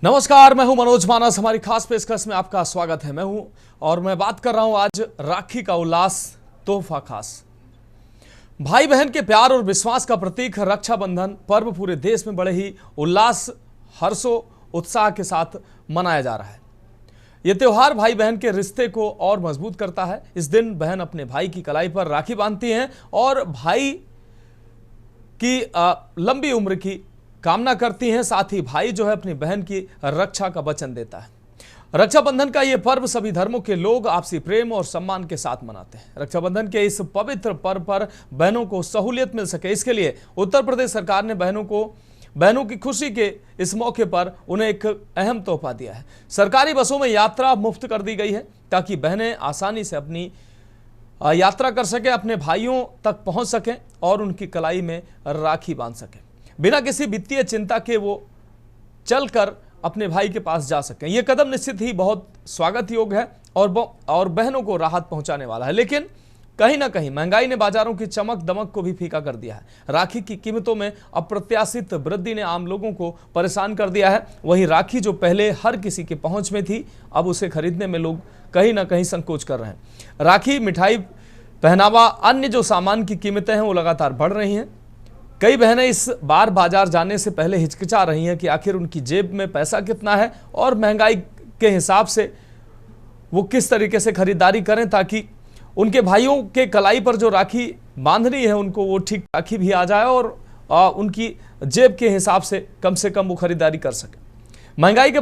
नमस्कार, मैं हूं मनोज मानस। हमारी खास पेशकश में आपका स्वागत है। मैं बात कर रहा हूं आज राखी का उल्लास, तोहफा खास। भाई बहन के प्यार और विश्वास का प्रतीक रक्षाबंधन पर्व पूरे देश में बड़े ही उल्लास, हर्षो उत्साह के साथ मनाया जा रहा है। यह त्योहार भाई बहन के रिश्ते को और मजबूत करता है। इस दिन बहन अपने भाई की कलाई पर राखी बांधती हैं और भाई की लंबी उम्र की कामना करती हैं। साथ ही भाई जो है अपनी बहन की रक्षा का वचन देता है। रक्षाबंधन का यह पर्व सभी धर्मों के लोग आपसी प्रेम और सम्मान के साथ मनाते हैं। रक्षाबंधन के इस पवित्र पर्व पर बहनों को सहूलियत मिल सके, इसके लिए उत्तर प्रदेश सरकार ने बहनों की खुशी के इस मौके पर उन्हें एक अहम तोहफा दिया है। सरकारी बसों में यात्रा मुफ्त कर दी गई है ताकि बहनें आसानी से अपनी यात्रा कर सकें, अपने भाइयों तक पहुंच सकें और उनकी कलाई में राखी बांध सकें। बिना किसी वित्तीय चिंता के वो चलकर अपने भाई के पास जा सकें। यह कदम निश्चित ही बहुत स्वागत योग्य है और बहनों को राहत पहुंचाने वाला है। लेकिन कहीं ना कहीं महंगाई ने बाजारों की चमक दमक को भी फीका कर दिया है। राखी की कीमतों में अप्रत्याशित वृद्धि ने आम लोगों को परेशान कर दिया है। वहीं राखी जो पहले हर किसी के पहुंच में थी, अब उसे खरीदने में लोग कहीं ना कहीं संकोच कर रहे हैं। राखी, मिठाई, पहनावा, अन्य जो सामान की कीमतें हैं वो लगातार बढ़ रही हैं। कई बहनें इस बार बाजार जाने से पहले हिचकिचा रही हैं कि आखिर उनकी जेब में पैसा कितना है और महंगाई के हिसाब से वो किस तरीके से खरीदारी करें ताकि उनके भाइयों के कलाई पर जो राखी बांधनी है उनको वो ठीक राखी भी आ जाए और उनकी जेब के हिसाब से कम वो खरीदारी कर सके। महंगाई के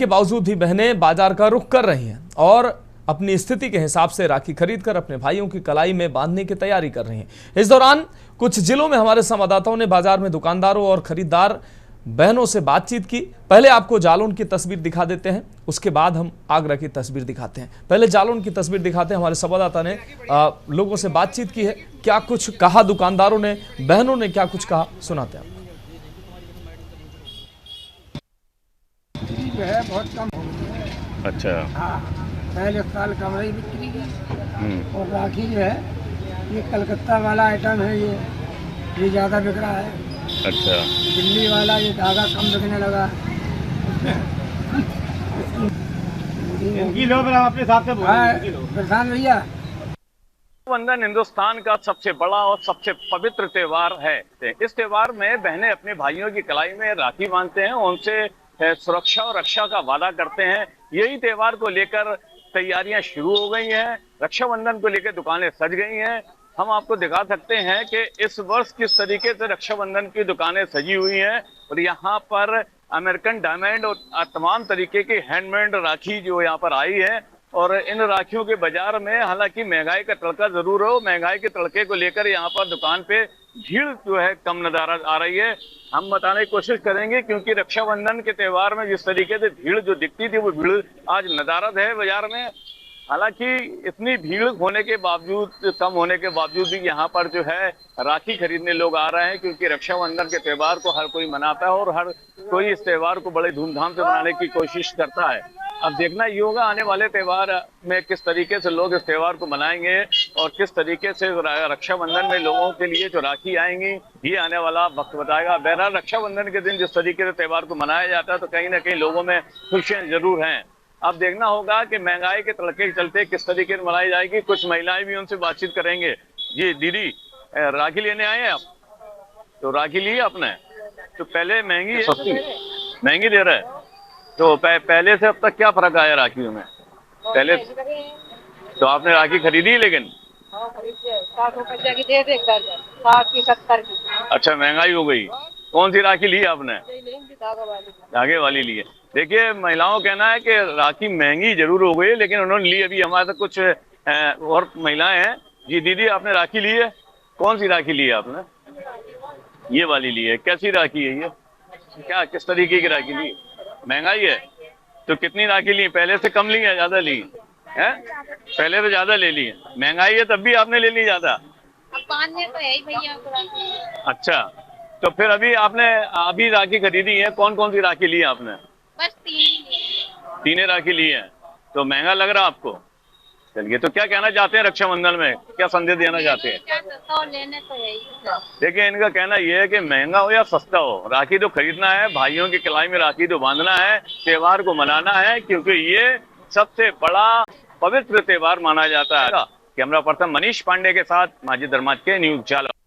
बावजूद भी बहनें बाजार का रुख कर रही हैं और अपनी स्थिति के हिसाब से राखी खरीदकर अपने भाइयों की कलाई में बांधने की तैयारी कर रही हैं। इस दौरान कुछ जिलों में हमारे संवाददाताओं ने बाजार में दुकानदारों और खरीदार बहनों से बातचीत की। पहले आपको जालौन की तस्वीर दिखा देते हैं, उसके बाद हम आगरा की तस्वीर दिखाते हैं। पहले जालौन की तस्वीर दिखाते हैं। हमारे संवाददाता ने लोगों से बातचीत की है, क्या कुछ कहा दुकानदारों ने, बहनों ने क्या कुछ कहा, सुनाते हैं। बहुत कम। अच्छा। पहले साल कमरे बिक्री और राखी जो है ये कलकत्ता वाला आइटम है, ये ज़्यादा बिक रहा है। अच्छा। दिल्ली वाला ये धागा कम बिकने लगा। अपने साथ से परेशान भैया। रक्षाबंधन हिंदुस्तान का सबसे बड़ा और सबसे पवित्र त्योहार है। इस त्योहार में बहनें अपने भाइयों की कलाई में राखी बांधते हैं, उनसे सुरक्षा और रक्षा का वादा करते हैं। यही त्योहार को लेकर तैयारियां शुरू हो गई हैं। रक्षाबंधन को लेकर दुकानें सज गई हैं। हम आपको दिखा सकते हैं कि इस वर्ष किस तरीके से रक्षाबंधन की दुकानें सजी हुई हैं और यहाँ पर अमेरिकन डायमंड और तमाम तरीके की हैंडमेड राखी जो यहाँ पर आई है। और इन राखियों के बाजार में हालांकि महंगाई का तड़का जरूर हो, महंगाई के तड़के को लेकर यहाँ पर दुकान पे भीड़ जो है कम नजर आ रही है। हम बताने की कोशिश करेंगे क्योंकि रक्षाबंधन के त्योहार में जिस तरीके से भीड़ जो दिखती थी वो भीड़ आज नदारद है बाजार में। हालांकि इतनी भीड़ होने के बावजूद, कम होने के बावजूद भी यहाँ पर जो है राखी खरीदने लोग आ रहे हैं क्योंकि रक्षाबंधन के त्योहार को हर कोई मनाता है और हर कोई इस त्योहार को बड़े धूमधाम से मनाने की कोशिश करता है। अब देखना ये होगा आने वाले त्योहार में किस तरीके से लोग इस त्योहार को मनाएंगे और किस तरीके से रक्षाबंधन में लोगों के लिए जो राखी आएंगी ये आने वाला वक्त बताएगा। बहरहाल रक्षाबंधन के दिन जिस तरीके से त्योहार को मनाया जाता है तो कहीं ना कहीं लोगों में खुशियां जरूर हैं। अब देखना होगा कि महंगाई के तड़के के चलते किस तरीके से मनाई जाएगी। कुछ महिलाएं भी उनसे बातचीत करेंगे। जी दीदी, राखी लेने आए हैं आप? तो राखी ली आपने? तो पहले महंगी है, सस्ती महंगी दे रहा है तो पहले से अब तक क्या फर्क आया राखियों में? पहले तो आपने राखी खरीदी लेकिन 60 की दे 60 की 70 की। अच्छा, महंगाई हो गई। कौन सी राखी ली आपने? धागे वाली ली है। देखिए, महिलाओं का कहना है कि राखी महंगी जरूर हो गई लेकिन उन्होंने ली। अभी हमारे साथ कुछ और महिलाएं हैं। जी दीदी, आपने राखी ली है? कौन सी राखी ली है आपने? ये वाली ली है। कैसी राखी है ये? क्या किस तरीके की राखी ली? महंगाई है तो कितनी राखी ली? पहले से कम ली है ज्यादा ली है? पहले से ज्यादा ले ली है। महंगाई है तब भी आपने ले ली ज्यादा? अब बांधने तो है ही भैया। अच्छा, तो फिर अभी राखी खरीदी है। कौन कौन सी राखी ली है आपने? बस 3 राखी ली है। तो महंगा लग रहा आपको? चलिए, तो क्या कहना चाहते हैं रक्षाबंधन में, क्या संदेश देना चाहते हैं? क्या सस्ता और लेने तो है ही। देखिए, इनका कहना यह है कि महंगा हो या सस्ता हो, राखी तो खरीदना है, भाइयों की कलाई में राखी तो बांधना है, त्योहार को मनाना है, क्योंकि ये सबसे बड़ा पवित्र त्योहार माना जाता है। कैमरा पर्सन मनीष पांडे के साथ माजिद अरमान के न्यूज जालौन।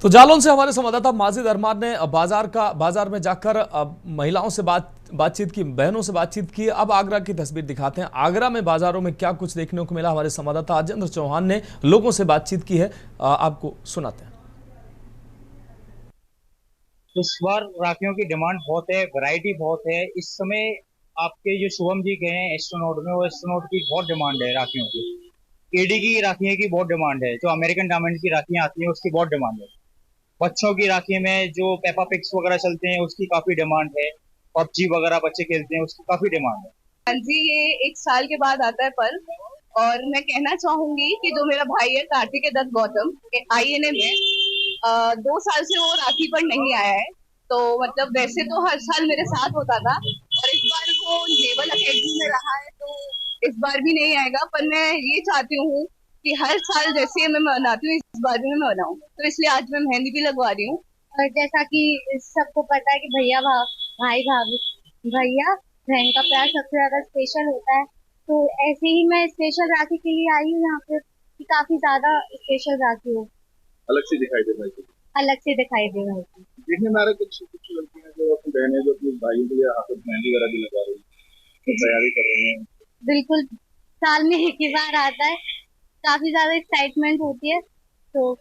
तो जालौन से हमारे संवाददाता माजिद अरमान ने बाजार में जाकर महिलाओं से बातचीत की, बहनों से बातचीत की। अब आगरा की तस्वीर दिखाते हैं। आगरा में बाजारों में क्या कुछ देखने को मिला, हमारे संवाददाता अजेंद्र चौहान ने लोगों से बातचीत की है, आपको सुनाते हैं। इस बार राखियों की डिमांड बहुत है, वैरायटी बहुत है। इस समय आपके जो शुभम जी गए हैं एस्ट्रोनॉट में, वो एस्ट्रोनॉट की बहुत डिमांड है राखियों की। केडी की राखियों की बहुत डिमांड है, जो अमेरिकन डायमंड की राखियां आती हैं उसकी बहुत डिमांड है। बच्चों की राखी में जो पेपा पिक्स वगैरह चलते हैं उसकी काफी डिमांड है। पबजी वगैरह बच्चे खेलते हैं उसकी काफी डिमांड है। हाँ जी, ये 1 साल के बाद आता है पर्व, और मैं कहना चाहूंगी कि जो मेरा भाई है कार्तिक दत्त गौतम INA में 2 साल से वो राखी पर नहीं आया है। तो मतलब वैसे तो हर साल मेरे साथ होता था, और इस बार वो नेवल अकेडमी में रहा है तो इस बार भी नहीं आएगा। पर मैं ये चाहती हूँ कि हर साल जैसे मैं मनाती हूँ इस बार भी मैं मनाऊं, तो इसलिए आज मैं मेहंदी भी लगवा रही हूँ। और जैसा कि सबको पता है कि भाई भाभी भैया बहन का प्यार सबसे ज्यादा स्पेशल होता है, तो ऐसे ही मैं स्पेशल राखी के लिए आई हूँ यहाँ पे कि काफी ज्यादा स्पेशल राखी हो, अलग से दिखाई दे भाई, अलग से दिखाई दे भाई। देखने में आ रहा है कुछ लड़कियां जो अपनी बहनें जो अपने भाइयों के लिए हाथ में मेहंदी वगैरह भी लगा रही है, तैयारी कर रही है। बिल्कुल, साल में एक ही बार आता है, काफी ज्यादा एक्साइटमेंट होती है। तो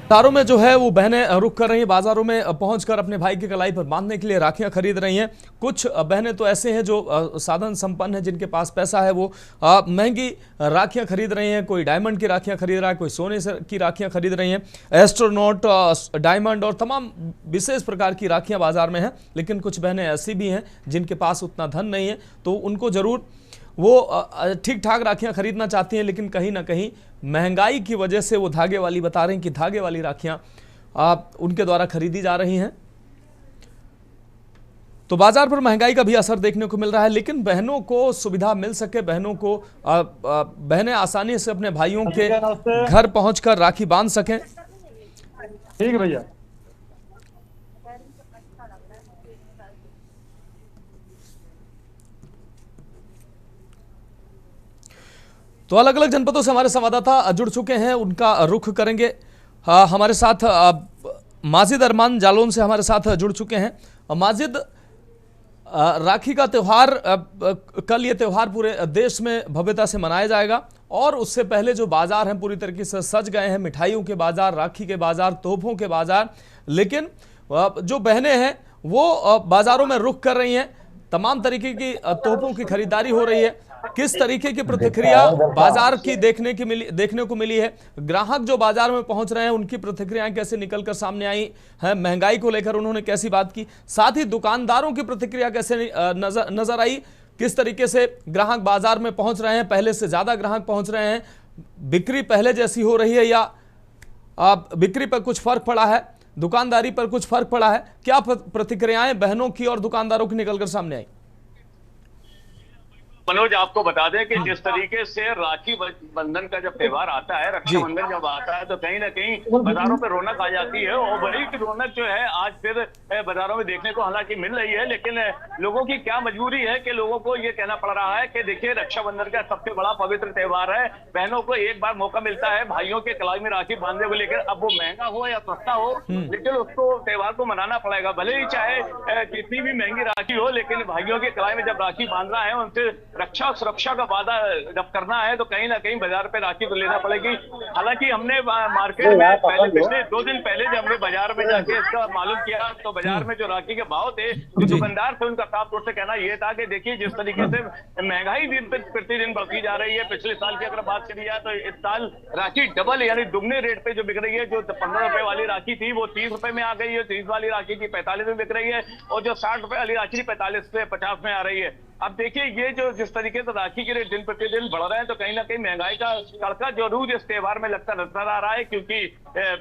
बाजारों में जो है वो बहनें रुक कर रही हैं, बाजारों में पहुंचकर अपने भाई की कलाई पर बांधने के लिए राखियां खरीद रही हैं। कुछ बहनें तो ऐसे हैं जो साधन संपन्न है, जिनके पास पैसा है, वो महंगी राखियां खरीद रही हैं। कोई डायमंड की राखियां खरीद रहा है, कोई सोने की राखियां खरीद रही हैं। एस्ट्रोनॉट, डायमंड और तमाम विशेष प्रकार की राखियां बाजार में हैं। लेकिन कुछ बहनें ऐसी भी हैं जिनके पास उतना धन नहीं है, तो उनको जरूर वो ठीक ठाक राखियां खरीदना चाहती हैं, लेकिन कहीं ना कहीं महंगाई की वजह से वो धागे वाली बता रहे हैं कि धागे वाली राखियां उनके द्वारा खरीदी जा रही हैं। तो बाजार पर महंगाई का भी असर देखने को मिल रहा है। लेकिन बहनों को सुविधा मिल सके, बहनों को बहनें आसानी से अपने भाइयों के घर पहुंचकर राखी बांध सकें। ठीक है भैया। तो अलग अलग जनपदों से हमारे संवाददाता जुड़ चुके हैं, उनका रुख करेंगे। हमारे साथ माजिद अरमान जालौन से हमारे साथ जुड़ चुके हैं। माजिद, राखी का त्यौहार, कल ये त्यौहार पूरे देश में भव्यता से मनाया जाएगा, और उससे पहले जो बाजार हैं पूरी तरीके से सज गए हैं, मिठाइयों के बाजार, राखी के बाजार, तोहफों के बाजार। लेकिन जो बहनें हैं वो बाजारों में रुख कर रही हैं, तमाम तरीके की तोहफों की खरीदारी हो रही है। किस तरीके की प्रतिक्रिया बाजार की देखने को मिली है? ग्राहक जो बाजार में पहुंच रहे हैं उनकी प्रतिक्रियाएं कैसे निकलकर सामने आई हैं? महंगाई को लेकर उन्होंने कैसी बात की? साथ ही दुकानदारों की प्रतिक्रिया कैसे नजर आई? किस तरीके से ग्राहक बाजार में पहुंच रहे हैं? पहले से ज्यादा ग्राहक पहुंच रहे हैं? बिक्री पहले जैसी हो रही है या बिक्री पर कुछ फर्क पड़ा है, दुकानदारी पर कुछ फर्क पड़ा है? क्या प्रतिक्रियाएं बहनों की और दुकानदारों की निकलकर सामने आई? मनोज, आपको बता दें कि जिस तरीके से राखी बंधन का जब त्योहार आता है, रक्षाबंधन जब आता है, तो कहीं ना कहीं बाजारों पे रौनक आ जाती है। और वही रौनक जो है आज फिर बाजारों में देखने को हालांकि मिल रही है। लेकिन लोगों की क्या मजबूरी है कि लोगों को ये कहना पड़ रहा है कि देखिए, रक्षाबंधन का सबसे बड़ा पवित्र त्योहार है, बहनों को एक बार मौका मिलता है भाइयों के कलाई में राखी बांधने को। लेकर अब वो महंगा हो या सस्ता हो, लेकिन उसको त्योहार को मनाना पड़ेगा। भले ही चाहे कितनी भी महंगी राखी हो, लेकिन भाइयों के कलाई में जब राखी बांधना है, उनसे रक्षा और सुरक्षा का वादा जब करना है, तो कहीं ना कहीं बाजार पे राखी तो लेना पड़ेगी। हालांकि हमने मार्केट में पिछले 2 दिन पहले जब हमने बाजार में जाके इसका मालूम किया, तो बाजार में जो राखी के भाव थे, जो दुकानदार थे, उनका साफ तौर से कहना यह था कि देखिए, जिस तरीके से महंगाई दिन प्रतिदिन बढ़ती जा रही है, पिछले साल की अगर बात करी जाए तो इस साल राखी डबल यानी दुगने रेट पे जो बिक रही है। जो 15 रुपए वाली राखी थी वो 30 रुपए में आ गई है, 30 वाली राखी की 45 में बिक रही है, और जो 60 रुपए वाली राखी 45 से 50 में आ रही है। अब देखिए ये जो जिस तरीके से राखी के रेट दिन प्रतिदिन बढ़ रहे हैं तो कहीं ना कहीं महंगाई का कड़का जरूर इस त्योहार में लगता नजर आ रहा है, क्योंकि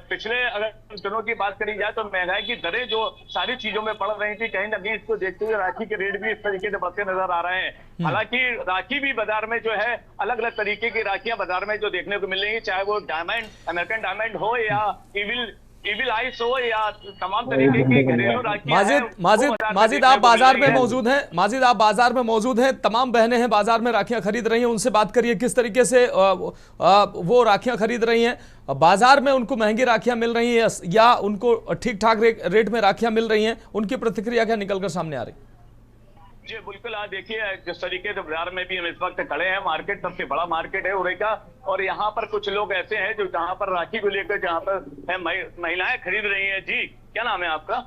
पिछले अगर दिनों की बात करी जाए तो महंगाई की दरें जो सारी चीजों में बढ़ रही थी, कहीं ना कहीं इसको देखते हुए राखी के रेट भी इस तरीके से बढ़ते नजर आ रहे हैं। हालांकि राखी भी बाजार में जो है अलग अलग तरीके की राखियां बाजार में जो देखने को मिल रही है, चाहे वो डायमंड, अमेरिकन डायमंड हो या इविल आइस हो या तमाम तरीके की घरेलू राखियां हैं। माजिद आप बाजार में मौजूद हैं, माजिद आप बाजार में मौजूद हैं, तमाम बहनें हैं बाजार में राखियां खरीद रही हैं, उनसे बात करिए किस तरीके से वो राखियां खरीद रही हैं। बाजार में उनको महंगी राखियां मिल रही हैं या उनको ठीक ठाक रेट में राखियां मिल रही हैं, उनकी प्रतिक्रिया क्या निकलकर सामने आ रही? जी बिल्कुल, आज देखिए जिस तरीके से बाजार में भी हम इस वक्त खड़े हैं, मार्केट सबसे बड़ा मार्केट है उड़े का, और यहाँ पर कुछ लोग ऐसे हैं जो जहाँ पर राखी को लेकर जहाँ पर महिलाएं खरीद रही हैं। जी क्या नाम है आपका?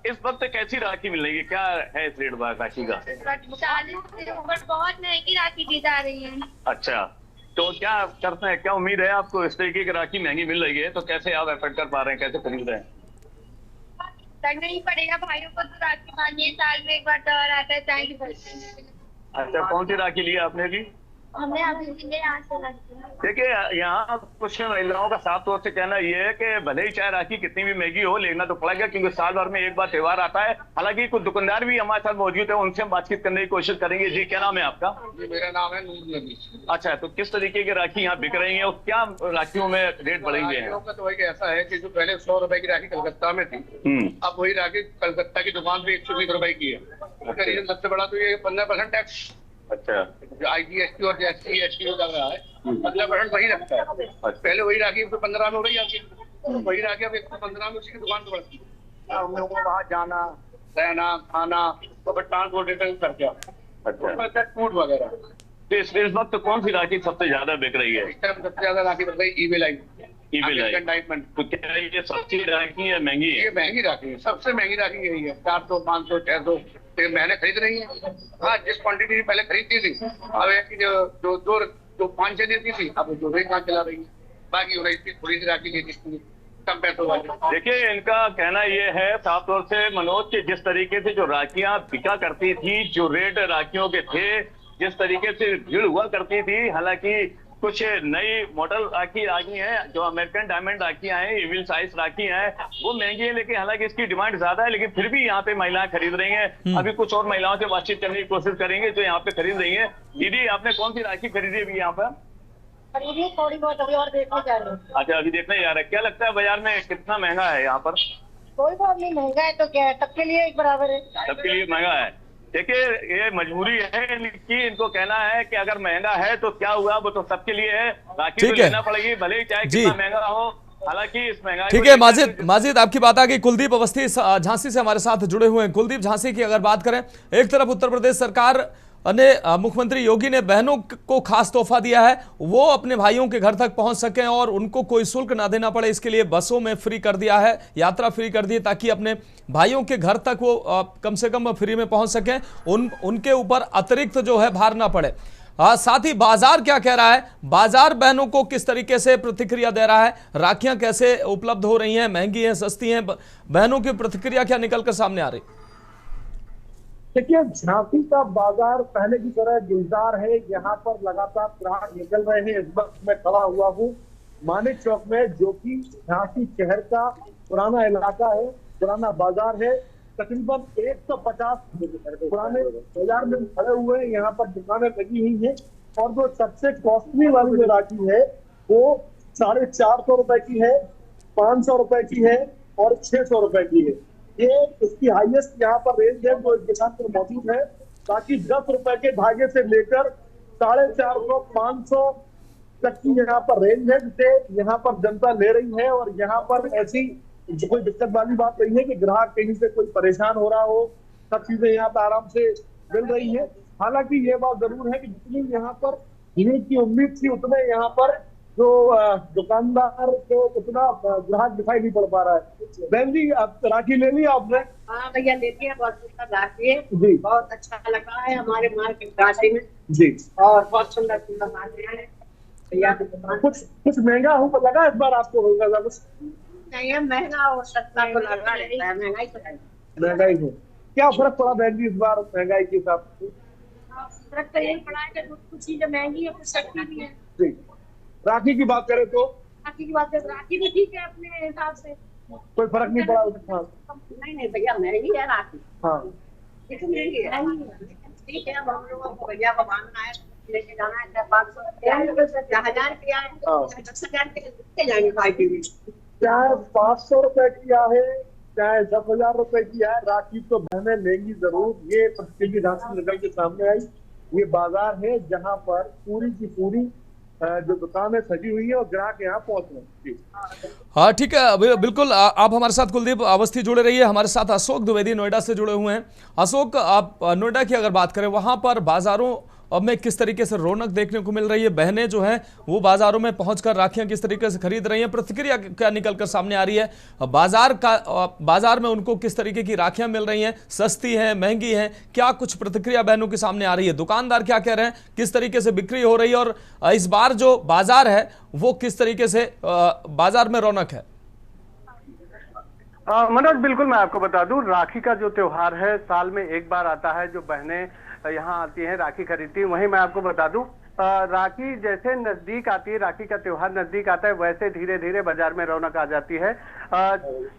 इस वक्त कैसी राखी मिल रही है, क्या है इस रेट राखी का? 40 बहुत महंगी राखी दी जा रही है। अच्छा, तो क्या करते हैं, क्या उम्मीद है आपको इस तरीके की राखी महंगी मिल रही है तो कैसे आप एफर्ट कर पा रहे हैं, कैसे खरीद रहे हैं? करना ही पड़ेगा, भाइयों को तो राखी बांधिए, साल में एक बार त्योहार आता है, चाहे। अच्छा, कौन सी राखी ली आपने जी? हमने अभी यहाँ से राखी। देखिए यहाँ कुछ महिलाओं का साफ तौर से कहना ये है कि भले ही चाहे राखी कितनी भी महंगी हो, लेना तो पड़ेगा क्योंकि साल भर में एक बार त्योहार आता है। हालांकि कुछ दुकानदार भी हमारे साथ मौजूद है, उनसे हम बातचीत करने की कोशिश करेंगे। जी क्या नाम है आपका? जी मेरा नाम है नूर नबी। अच्छा, तो किस तरीके की राखी यहाँ बिक रही है और क्या राखियों में रेट बढ़े हुए हैं? तो वही ऐसा है कि जो पहले 100 रुपए की राखी कलकत्ता में थी, अब वही राखी कलकत्ता की दुकान पे 120 रुपए की है। करीबन सबसे बड़ा तो ये 15% टैक्स। अच्छा, जो IGST और GST लग रहा है 15% वही लगता है। पहले वही राखी 15 में हो रही है, वही राखी अब 115 में उसी की दुकान पे बढ़ती है। हम लोगों को वहाँ जाना, रहना, खाना, तो ट्रांसपोर्टेशन खर्चा, अच्छा फूड वगैरह। तो इस वक्त कौन सी राखी सबसे ज्यादा बिक रही है? इस टाइम सबसे ज्यादा राखी बिक रही है इविल डायमंड। तो क्या ये सस्ती राखी है महंगी है? ये महंगी राखी है, सबसे महंगी राखी यही है। 400, 500, 600 मैंने खरीद रही है। हाँ, जिस क्वांटिटी पहले खरीदती थी, अब जो 5-6 देती थी, अब जो रेट चला रही है। बाकी हो रही थी थोड़ी सी राखी लेती थी कम पैसों वाली। देखिए इनका कहना ये है साफ तौर से मनोज कि जिस तरीके से जो राखियां बिका करती थी, जो रेट राखियों के थे, जिस तरीके से भीड़ हुआ करती थी, हालांकि कुछ नई मॉडल राखी आ गई है, जो अमेरिकन डायमंड राखियां हैं, इविल साइज राखी हैं, वो महंगी है, लेकिन हालांकि इसकी डिमांड ज्यादा है, लेकिन फिर भी यहाँ पे महिलाएं खरीद रही हैं। अभी कुछ और महिलाओं से बातचीत करने की कोशिश करेंगे जो यहाँ पे खरीद रही हैं। दीदी आपने कौन सी राखी खरीदी अभी यहाँ पर? थोड़ी बहुत अभी और देखने जा रहे हैं। अच्छा, अभी देखने जा रहे हैं। क्या लगता है बाजार में कितना महंगा है यहाँ पर? कोई बात नहीं, महंगा है तो क्या है, सबके लिए एक बराबर है। सबके लिए महंगा है। देखिए ये मजबूरी है इनकी, इनको कहना है कि अगर महंगा है तो क्या हुआ, वो तो सबके लिए है, राखी तो लेना पड़ेगी भले ही चाहे कितना महंगा हो। हालांकि इस महंगाई ठीक है माजिद आपकी बात आ गई। कुलदीप अवस्थी झांसी से हमारे साथ जुड़े हुए हैं। कुलदीप, झांसी की अगर बात करें, एक तरफ उत्तर प्रदेश सरकार ने मुख्यमंत्री योगी ने बहनों को खास तोहफा दिया है, वो अपने भाइयों के घर तक पहुंच सकें और उनको कोई शुल्क ना देना पड़े, इसके लिए बसों में फ्री कर दिया है, यात्रा फ्री कर दी है, ताकि अपने भाइयों के घर तक वो कम से कम फ्री में पहुंच सकें, उनके ऊपर अतिरिक्त जो है भार ना पड़े। साथ ही बाजार क्या कह रहा है, बाजार बहनों को किस तरीके से प्रतिक्रिया दे रहा है, राखियां कैसे उपलब्ध हो रही हैं, महंगी हैं, सस्ती हैं, बहनों की प्रतिक्रिया क्या निकलकर सामने आ रही? देखिए, झांसी का बाजार पहले की तरह गुलजार है। यहाँ पर लगातार ग्राहक निकल रहे हैं। इस वक्त मैं खड़ा हुआ हूँ मानिक चौक में, जो कि झांसी शहर का पुराना इलाका है, पुराना बाजार है। तकरीबन 150 पुराने बाजार में खड़े हुए हैं। यहाँ पर दुकानें लगी हुई हैं और जो सबसे कॉस्टली वाली जो राखी है वो 450 रुपए की है, 500 रुपए की है और 600 रुपए की है। ये इसकी हाईएस्ट यहाँ पर रेंज है जो इस दुकान पर मौजूद है। बाकी 10 रुपए के धागे से लेकर 450, 500 तक की यहाँ पर रेंज है, जिसे यहाँ पर जनता ले रही है। और यहाँ पर ऐसी कोई दिक्कत वाली बात नहीं है कि ग्राहक कहीं से कोई परेशान हो रहा हो, सब चीजें यहाँ पर आराम से मिल रही है। हालांकि ये बात जरूर है कि जितनी यहाँ पर भीड़ की उम्मीद थी, उतने यहाँ पर जो दुकानदार को उतना ग्राहक दिखाई नहीं पड़ पा रहा है। बहन जी, आप राखी ले ली आपने? हाँ भैया, लेती है, बहुत सुंदर राखी है जी, बहुत अच्छा लगा है हमारे मार्केट राखी में जी, और बहुत सुंदर सुंदर राखियां हैं भैया। कुछ महंगा हो लगा इस बार आपको? होगा कुछ नहीं, महंगा और सस्ता तो लगा रहता है, महंगाई तो है। महंगाई हो क्या फर्क पड़ा बहन जी इस बार महंगाई के हिसाब से? फर्क तो यही पड़ा है कि कुछ चीजें महंगी है, कुछ सस्ती भी है। जी। राखी की बात करें तो राखी की बात करें, राखी भी ठीक है अपने हिसाब से, कोई फर्क नहीं पड़ा उसका। नहीं भैया महंगी है राखी। हाँ महंगी है, ठीक है। अब हम लोगों को भैया को बांधना है, लेके जाना है, 500 रुपया है, 1000 रुपया है, 10,000 के जाएंगे भाई के लिए। चाहे 500 रुपए किया है, चाहे 10,000 रुपए किया है, राखी तो बहनें लेंगी जरूर। ये प्रतिनिधि राशि निकल के सामने आई। ये बाजार है जहाँ पर पूरी की पूरी जो दुकानें सजी हुई है और ग्राहक यहाँ पहुंच रहे हैं। हाँ ठीक है, बिल्कुल। आप हमारे साथ कुलदीप अवस्थी जुड़े रहिए। हमारे साथ अशोक द्विवेदी नोएडा से जुड़े हुए हैं। अशोक, आप नोएडा की अगर बात करें, वहाँ पर बाजारों में किस तरीके से रौनक देखने को मिल रही है? बहनें जो हैं वो बाजारों में पहुंचकर राखियां किस तरीके से खरीद रही हैं? प्रतिक्रिया क्या निकलकर सामने आ रही है? बाजार में उनको किस तरीके की राखियां मिल रही हैं? सस्ती हैं, महंगी हैं? क्या कुछ प्रतिक्रिया बहनों के सामने आ रही है? दुकानदार क्या कह रहे हैं? किस तरीके से बिक्री हो रही है? और इस बार जो बाजार है वो किस तरीके से बाजार में रौनक है? मनोज, बिल्कुल मैं आपको बता दूं, राखी का जो त्योहार है साल में एक बार आता है, जो बहनें यहाँ आती हैं राखी खरीदती हैं। वहीं मैं आपको बता दूं, राखी जैसे नजदीक आती है, राखी का त्योहार नजदीक आता है, वैसे धीरे धीरे बाजार में रौनक आ जाती है।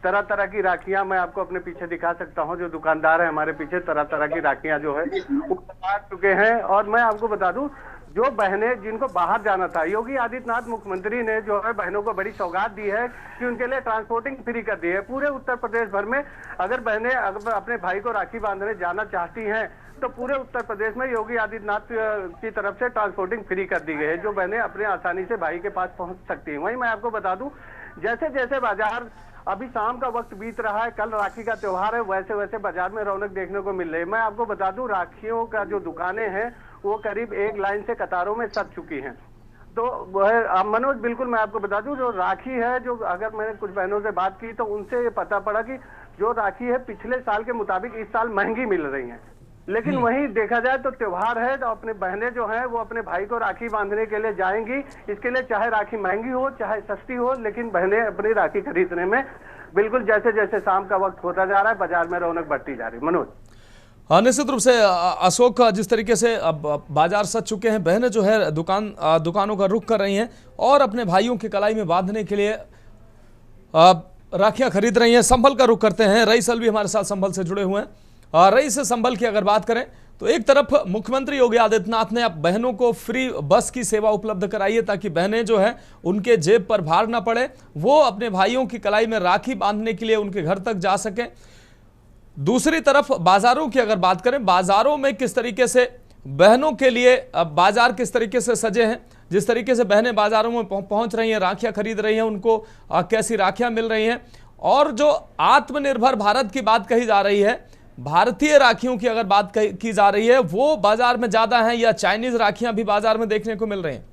तरह तरह की राखियां मैं आपको अपने पीछे दिखा सकता हूं। जो दुकानदार है हमारे पीछे, तरह तरह की राखियां जो है वो बना चुके हैं। और मैं आपको बता दूं, जो बहनें जिनको बाहर जाना था, योगी आदित्यनाथ मुख्यमंत्री ने जो है बहनों को बड़ी सौगात दी है कि उनके लिए ट्रांसपोर्टिंग फ्री कर दी है। पूरे उत्तर प्रदेश भर में अगर बहनें अपने भाई को राखी बांधने जाना चाहती हैं तो पूरे उत्तर प्रदेश में योगी आदित्यनाथ की तरफ से ट्रांसपोर्टिंग फ्री कर दी गई है, जो बहनें अपने आसानी से भाई के पास पहुंच सकती हैं। वहीं मैं आपको बता दूं, जैसे जैसे बाजार अभी शाम का वक्त बीत रहा है, कल राखी का त्योहार है, वैसे वैसे बाजार में रौनक देखने को मिल रही है। मैं आपको बता दूं, राखियों का जो दुकानें हैं वो करीब एक लाइन से कतारों में सज चुकी हैं। तो वह मनोज, बिल्कुल मैं आपको बता दूं, जो राखी है, जो अगर मैंने कुछ बहनों से बात की तो उनसे ये पता पड़ा कि जो राखी है पिछले साल के मुताबिक इस साल महंगी मिल रही है। लेकिन वहीं देखा जाए तो त्योहार है, तो अपने बहनें जो हैं वो अपने भाई को राखी बांधने के लिए जाएंगी। इसके लिए चाहे राखी महंगी हो चाहे सस्ती हो, लेकिन बहनें अपनी राखी खरीदने में बिल्कुल जैसे जैसे शाम का वक्त होता जा रहा है बाजार में रौनक बढ़ती जा रही है। मनोज, हाँ, निश्चित रूप से अशोक, जिस तरीके से अब बाजार सज चुके हैं, बहनें जो है दुकानों का रुख कर रही हैं और अपने भाइयों की कलाई में बांधने के लिए राखियां खरीद रही हैं। संभल का रुख करते हैं। रईस अलवी हमारे साथ संभल से जुड़े हुए हैं। रईस से संभल की अगर बात करें तो एक तरफ मुख्यमंत्री योगी आदित्यनाथ ने अब बहनों को फ्री बस की सेवा उपलब्ध कराई है ताकि बहनें जो है उनके जेब पर भार ना पड़े, वो अपने भाइयों की कलाई में राखी बांधने के लिए उनके घर तक जा सकें। दूसरी तरफ बाजारों की अगर बात करें, बाजारों में किस तरीके से बहनों के लिए बाजार किस तरीके से सजे हैं, जिस तरीके से बहनें बाजारों में पहुंच रही हैं, राखियां खरीद रही हैं, उनको कैसी राखियां मिल रही हैं। और जो आत्मनिर्भर भारत की बात कही जा रही है, भारतीय राखियों की अगर बात की जा रही है, वो बाजार में ज्यादा हैं या चाइनीज राखियां भी बाजार में देखने को मिल रही हैं?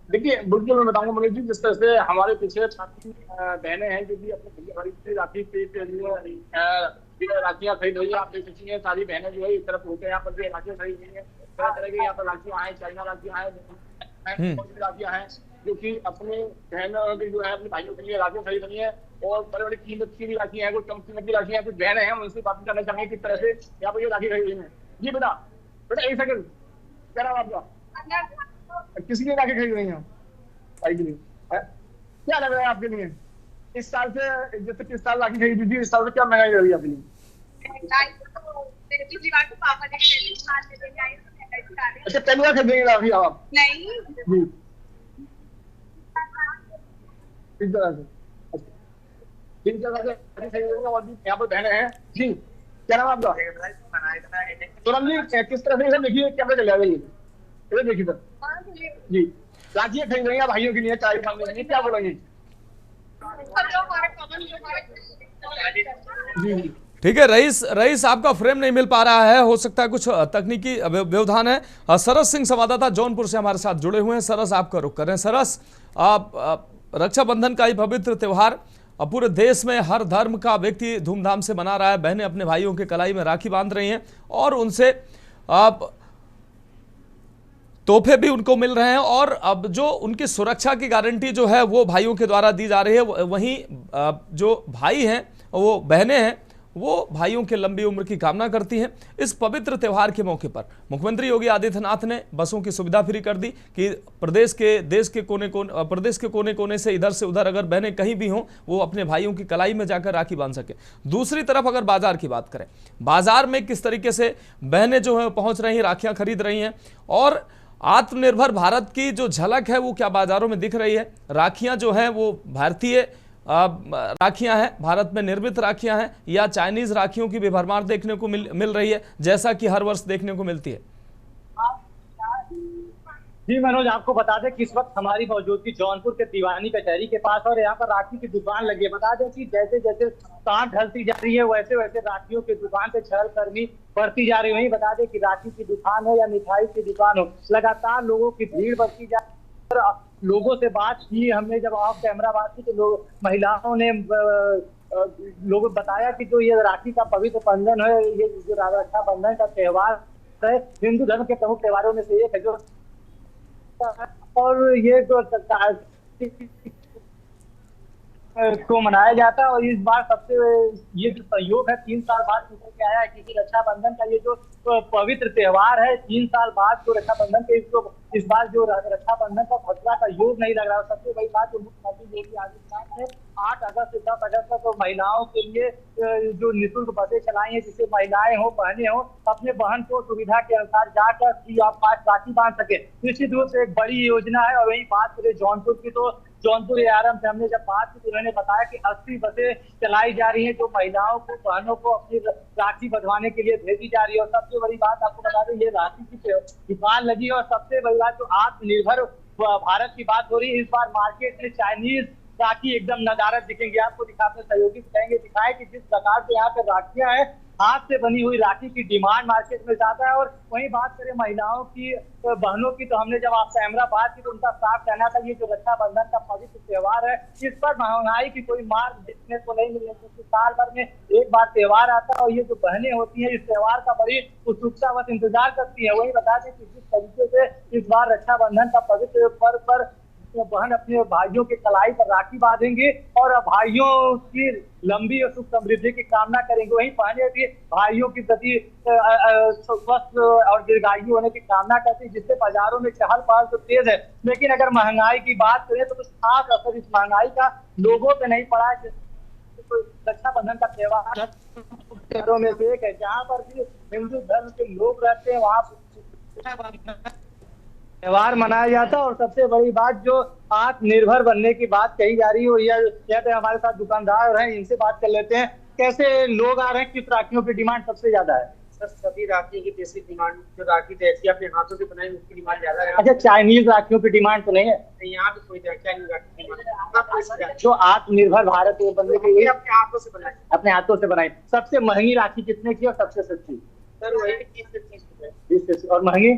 देखिए, बिल्कुल मैं बताऊंगा मनोज जी, जिस तरह से हमारे पीछे बहनें हैं जो कि अपने भैया भाई से राखी राखियां खरीद रही है। आप देख सकती हैं सारी बहनें जो है इस तरफ होते हैं, यहाँ पर भी राखियां खरीद रही है। तरह तरह की यहाँ पर राखियां हैं, चाइना राखियां हैं, राखियां हैं जो कि अपने बहनों की जो है अपने भाइयों के लिए राखियां खरीद रही है। और बड़े बड़ी कीमत की भी राखियां हैं, कुछ कम कीमत की राखियां हैं। कुछ बहनें हैं, उनसे बात करना चाहेंगे किस तरह से यहाँ पर ये राखी खरीद रही है। जी बेटा, एक सेकंड, क्या नाम आपका? किसी लिए राखी खरीद रही हैं भाई के लिए? क्या लग रहा है आपके लिए इस साल से, जैसे किस साल राखी खरीदी थी, इस साल से क्या महंगाई लग रही है आपके लिए? अच्छा, पहली बार खरीदेंगे राखी आप? नहीं, इस तरह से और भी यहाँ पर बहनें हैं। जी, क्या नाम आपका? सोनम जी, किस तरह से देखिए कैमरा चल जाएगा, ये देखिए सर जी, राखियां खरीद रही है भाइयों के लिए, क्या बोलेंगे? ठीक है रईस, आपका फ्रेम नहीं मिल पा रहा है, हो सकता है कुछ तकनीकी व्यवधान है। सरस सिंह संवाददाता जौनपुर से हमारे साथ जुड़े हुए हैं। सरस, आपका रुख कर रहे हैं। सरस, आप रक्षाबंधन का ये पवित्र त्योहार पूरे देश में हर धर्म का व्यक्ति धूमधाम से मना रहा है। बहनें अपने भाइयों के कलाई में राखी बांध रही हैं और उनसे तोहफे भी उनको मिल रहे हैं और अब जो उनकी सुरक्षा की गारंटी जो है वो भाइयों के द्वारा दी जा रही है। वहीं जो भाई हैं, वो बहनें हैं, वो भाइयों के लंबी उम्र की कामना करती हैं। इस पवित्र त्यौहार के मौके पर मुख्यमंत्री योगी आदित्यनाथ ने बसों की सुविधा फ्री कर दी कि प्रदेश के कोने कोने से इधर से उधर अगर बहनें कहीं भी हों, वो अपने भाइयों की कलाई में जाकर राखी बांध सके। दूसरी तरफ अगर बाजार की बात करें, बाजार में किस तरीके से बहनें जो है पहुंच रही हैं, राखियां खरीद रही हैं, और आत्मनिर्भर भारत की जो झलक है वो क्या बाजारों में दिख रही है। राखियां जो हैं वो भारतीय राखियां हैं, भारत में निर्मित राखियां हैं, या चाइनीज राखियों की भी भरमार देखने को मिल रही है, जैसा कि हर वर्ष देखने को मिलती है। जी मनोज, आपको बता दें कि इस वक्त हमारी मौजूदगी जौनपुर के दीवानी कचहरी के पास, और यहाँ पर राखी की दुकान लगी है। बता दें कि जैसे जैसे सांझ ढलती जा रही है वैसे वैसे राखियों की दुकान पे चहलकदमी बढ़ती जा रही है। वहीं बता दें कि राखी की दुकान हो या मिठाई की दुकान हो, लगातार लोगों की भीड़ बढ़ती जा रही है। लोगों से बात की हमने, जब ऑफ कैमरा बात की तो महिलाओं ने लोगों बताया कि जो ये राखी का पवित्र बंधन है, ये जो रक्षाबंधन का त्योहार है, हिंदू धर्म के प्रमुख त्योहारों में से एक है, जो और ये जो को मनाया जाता है। और इस बार सबसे ये जो सहयोग है 3 साल बाद निकल के आया है, क्योंकि रक्षाबंधन का ये जो पवित्र त्योहार है, 3 साल बाद जो रक्षाबंधन के इस बार जो रक्षाबंधन का खतरा का योग नहीं लग रहा। सबसे बड़ी बात जो मुख्यमंत्री योगी आदित्यनाथ ने 8 अगस्त से 10 अगस्त तक तो महिलाओं के लिए जो निःशुल्क बसें चलाई हैं, जिससे महिलाएं हो, बहनें हो, अपने बहन को सुविधा के अनुसार जाकर फ्री ऑफ कॉस्ट राखी बांध सके। निश्चित रूप से एक बड़ी योजना है। और वही बात करें जौनपुर की, तो जौनपुर ARM से हमने जब बात की तो उन्होंने बताया कि 80 बसें चलाई जा रही हैं, जो महिलाओं को, बहनों को अपनी राखी बंधवाने के लिए भेजी जा रही है। और सबसे बड़ी बात आपको बता दें, ये राखी की दुकान लगी है। और सबसे बड़ी बात, जो आत्मनिर्भर भारत की बात हो रही है, इस बार मार्केट में चाइनीज राखी एकदम नजारत दिखेंगे। आपको दिखाते सहयोगी कहेंगे, दिखाए कि जिस प्रकार से यहाँ पे राखियां हैं, हाथ से बनी हुई राखी की डिमांड मार्केट में ज्यादा है। और वहीं बात करें महिलाओं की, बहनों की, तो हमने जब आप कैमरा बात की तो उनका साफ कहना था, ये जो रक्षाबंधन का पवित्र त्योहार है, इस पर महंगाई की कोई मार देखने को नहीं मिलने, क्योंकि साल भर में एक बार त्योहार आता है। और ये जो बहनें होती हैं, इस त्योहार का बड़ी उत्सुकतावश इंतजार करती है। वही बता दें कि जिस तरीके से इस बार रक्षाबंधन का पवित्र पर्व पर बहन अपने भाइयों के कलाई पर राखी बांधेंगे और भाइयों की लंबी और सुख समृद्धि की कामना करेंगे। वहीं बहनें भी भाइयों के प्रति स्वस्थ और दीर्घायु होने की कामना करती है, जिससे बाजारों में चहल पहल तो तेज है। लेकिन अगर महंगाई की बात करें तो कुछ खास असर इस महंगाई का लोगों पे नहीं पड़ा है। रक्षाबंधन का त्योहार त्योहारों में से एक है, जहाँ पर भी हिंदू धर्म के लोग रहते हैं, वहाँ त्योहार मनाया जाता है। और सबसे बड़ी बात, जो आत्मनिर्भर बनने की बात कही जा रही है, कहते हैं हमारे साथ दुकानदार हैं, इनसे बात कर लेते हैं। कैसे लोग आ रहे हैं, किस राखियों की डिमांड सबसे ज्यादा है? सर सभी राखियों की बेसिक डिमांड, जो राखी जैसी अपने हाथों से बनाई उसकी डिमांड ज्यादा है। अच्छा, चाइनीज राखियों की डिमांड तो नहीं है? यहाँ पे कोई चाइनीज राखी डिमांड, जो आत्मनिर्भर भारत बनने के लिए अपने हाथों से बनाई, अपने हाथों से बनाई। सबसे महंगी राखी कितने की और सबसे सस्ती? सर वही 30 से 30 रुपए। 20 से। और महंगी?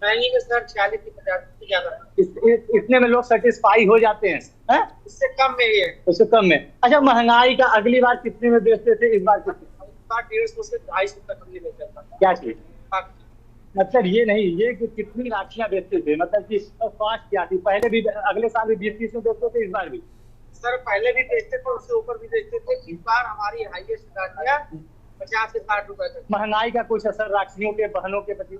महंगी में सर 40 से 50 से ज्यादा। इतने में लोग सेटिस्फाई हो जाते हैं, है? इससे कम में ही है। उससे कम में। अच्छा, महंगाई का अगली बार कितने में बेचते थे, इस बार कितने? 150 से 250 तक हमने बेचा था। क्या चीज? मतलब ये नहीं, ये कितनी राखियां बेचते थे, मतलब कि कॉस्ट क्या थी? पहले भी, अगले साल भी 20-30 में बेचते थे, इस बार भी? सर पहले भी बेचते थे, उससे ऊपर भी बेचते थे। इस बार हमारी हाईएस्ट राखियां 50 से 60 रुपए तक। महंगाई का कुछ असर राखियों के, बहनों के प्रति?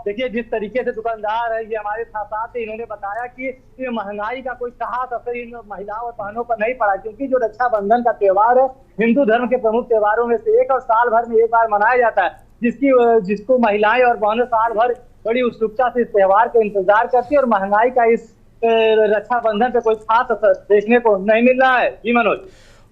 देखिए, जिस तरीके से दुकानदार है, ये हमारे साथ इन्होंने बताया कि ये महंगाई का कोई खास असर इन महिलाओं और बहनों पर नहीं पड़ा, क्योंकि जो रक्षाबंधन का त्योहार है, हिंदू धर्म के प्रमुख त्योहारों में से एक, और साल भर में एक बार मनाया जाता है, जिसको महिलाएं और बहनें साल भर बड़ी उत्सुकता से इस त्योहार का इंतजार करती है। और महंगाई का इस रक्षाबंधन पे कोई खास असर देखने को नहीं मिल रहा है। जी मनोज।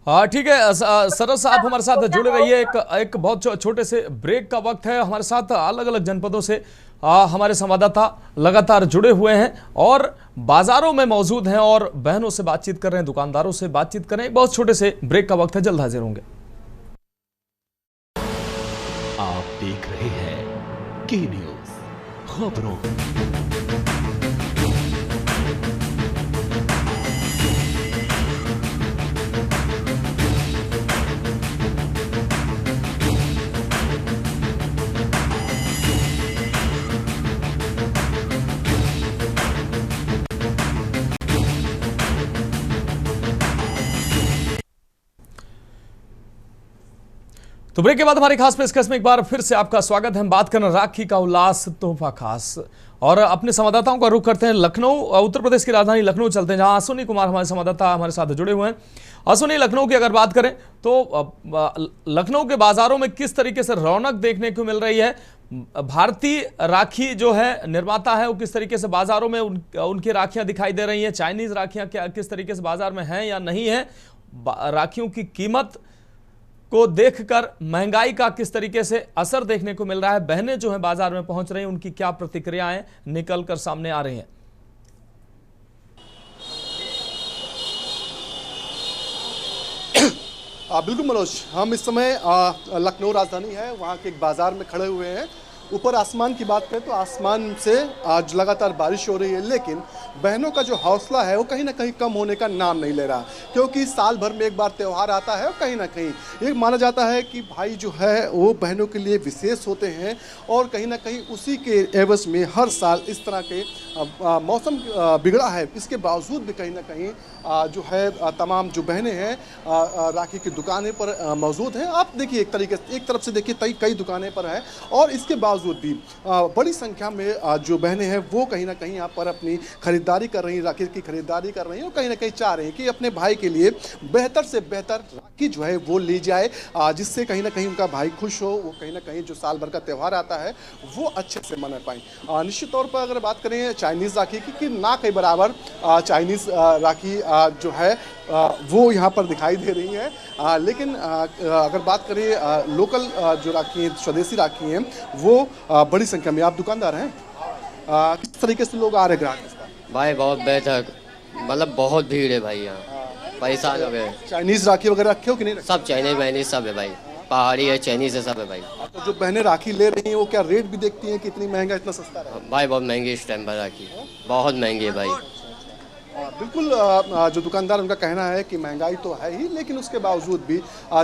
हाँ ठीक है सरस, आप हमारे साथ जुड़े रहिए। एक बहुत छोटे से ब्रेक का वक्त है। हमारे साथ अलग अलग जनपदों से हमारे संवाददाता लगातार जुड़े हुए हैं और बाजारों में मौजूद हैं और बहनों से बातचीत कर रहे हैं, दुकानदारों से बातचीत कर रहे हैं। बहुत छोटे से ब्रेक का वक्त है, जल्द हाजिर होंगे। आप देख रहे हैं के न्यूज़ खबरों। तो ब्रेक के बाद हमारी खास पेशकश में एक बार फिर से आपका स्वागत है। हम बात कर रहे हैं राखी का उल्लास तोहफा खास, और अपने संवाददाताओं का रुख करते हैं लखनऊ। उत्तर प्रदेश की राजधानी लखनऊ चलते हैं, जहां अश्विनी कुमार हमारे संवाददाता हमारे साथ जुड़े हुए हैं। अश्विनी, लखनऊ की अगर बात करें तो लखनऊ के बाजारों में किस तरीके से रौनक देखने को मिल रही है? भारतीय राखी जो है निर्माता है वो किस तरीके से बाजारों में उनकी राखियां दिखाई दे रही हैं? चाइनीज राखियां क्या किस तरीके से बाजार में हैं या नहीं है? राखियों की कीमत को देखकर महंगाई का किस तरीके से असर देखने को मिल रहा है? बहनें जो हैं बाजार में पहुंच रही हैं, उनकी क्या प्रतिक्रियाएं निकल कर सामने आ रही हैं? बिल्कुल मनोज, हम इस समय लखनऊ राजधानी है वहाँ के एक बाजार में खड़े हुए हैं। ऊपर आसमान की बात करें तो आसमान से आज लगातार बारिश हो रही है, लेकिन बहनों का जो हौसला है वो कहीं ना कहीं कम होने का नाम नहीं ले रहा, क्योंकि साल भर में एक बार त्यौहार आता है और कहीं ना कहीं ये माना जाता है कि भाई जो है वो बहनों के लिए विशेष होते हैं, और कहीं ना कहीं उसी के एवज में हर साल इस तरह के मौसम बिगड़ा है। इसके बावजूद भी कहीं ना कहीं जो है तमाम जो बहनें हैं राखी की दुकानें पर मौजूद हैं। आप देखिए एक तरीके से, एक तरफ से देखिए कई दुकानें पर है, और इसके बावजूद भी बड़ी संख्या में जो बहनें हैं वो कहीं ना कहीं यहाँ पर अपनी खरीदारी कर रही हैं, राखी की खरीदारी कर रही हैं, और कहीं ना कहीं चाह रही हैं कि अपने भाई के लिए बेहतर से बेहतर राखी जो है वो ली जाए, जिससे कहीं ना कहीं उनका भाई खुश हो, वो कहीं ना कहीं जो साल भर का त्यौहार आता है वो अच्छे से मना पाएँ। निश्चित तौर पर अगर बात करें चाइनीज़ राखी की, कि ना के बराबर चाइनीज़ राखी जो है वो यहाँ पर दिखाई दे रही है, लेकिन अगर बात करें लोकल जो राखी हैं, स्वदेशी राखी हैं, वो बड़ी संख्या में। आप दुकानदार हैं, किस तरीके से लोग आ रहे ग्राहक? भाई बहुत बेहतर, मतलब बहुत भीड़ है भाई यहाँ, परेशान हो गए। चाइनीज़ राखी वगैरह रखे हो कि नहीं? सब चाइनीज वाइनीज सब है भाई, पहाड़ी है, चाइनीज है, सब है भाई। तो जो बहनें राखी ले रही हैं वो क्या रेट भी देखती हैं कि इतनी महंगा इतना सस्ता है? भाई बहुत महंगी इस टाइम पर राखी, बहुत महंगी है भाई। बिल्कुल, जो दुकानदार उनका कहना है कि महंगाई तो है ही, लेकिन उसके बावजूद भी